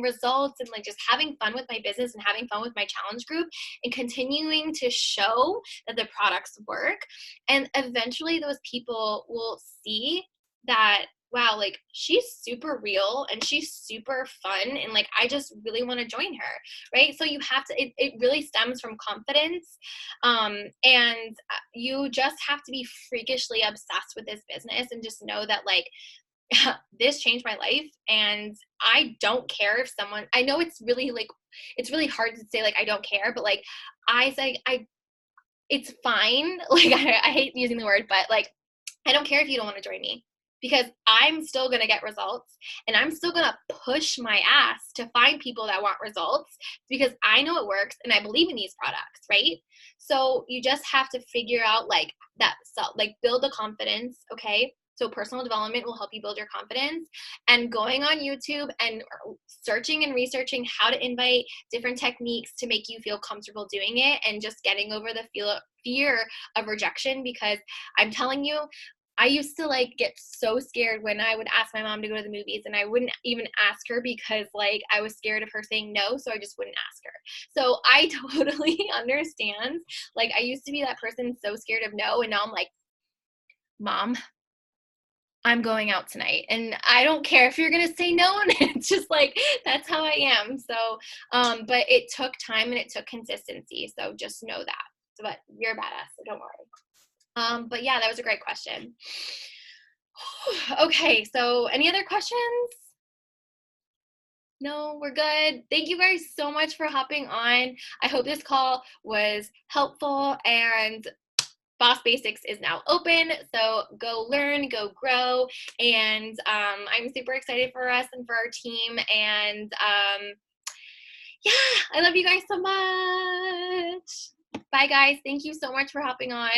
results, and like just having fun with my business and having fun with my challenge group, and continuing to show that the products work. And eventually those people will see that, wow, like, she's super real and she's super fun, and like, I just really want to join her, right? So you have to, it really stems from confidence, and you just have to be freakishly obsessed with this business and just know that, like, this changed my life, and I don't care if someone, I know it's really like, it's really hard to say like I don't care, but like, I say it's fine. Like, I hate using the word, but like, I don't care if you don't want to join me, because I'm still going to get results, and I'm still going to push my ass to find people that want results, because I know it works and I believe in these products, right? So you just have to figure out like that, like, build the confidence, okay? So personal development will help you build your confidence, and going on YouTube and searching and researching how to invite, different techniques to make you feel comfortable doing it, and just getting over the fear of rejection. Because I'm telling you, I used to like get so scared when I would ask my mom to go to the movies, and I wouldn't even ask her because like I was scared of her saying no, so I just wouldn't ask her. So I totally understand. Like, I used to be that person so scared of no, and now I'm like, Mom, I'm going out tonight, and I don't care if you're going to say no. And it's just like, that's how I am. So, but it took time and it took consistency. So just know that. But you're a badass, so don't worry. But yeah, that was a great question. Okay, so any other questions? No, we're good. Thank you guys so much for hopping on. I hope this call was helpful, and Boss Basics is now open, so go learn, go grow, and I'm super excited for us and for our team, and yeah, I love you guys so much. Bye, guys. Thank you so much for hopping on.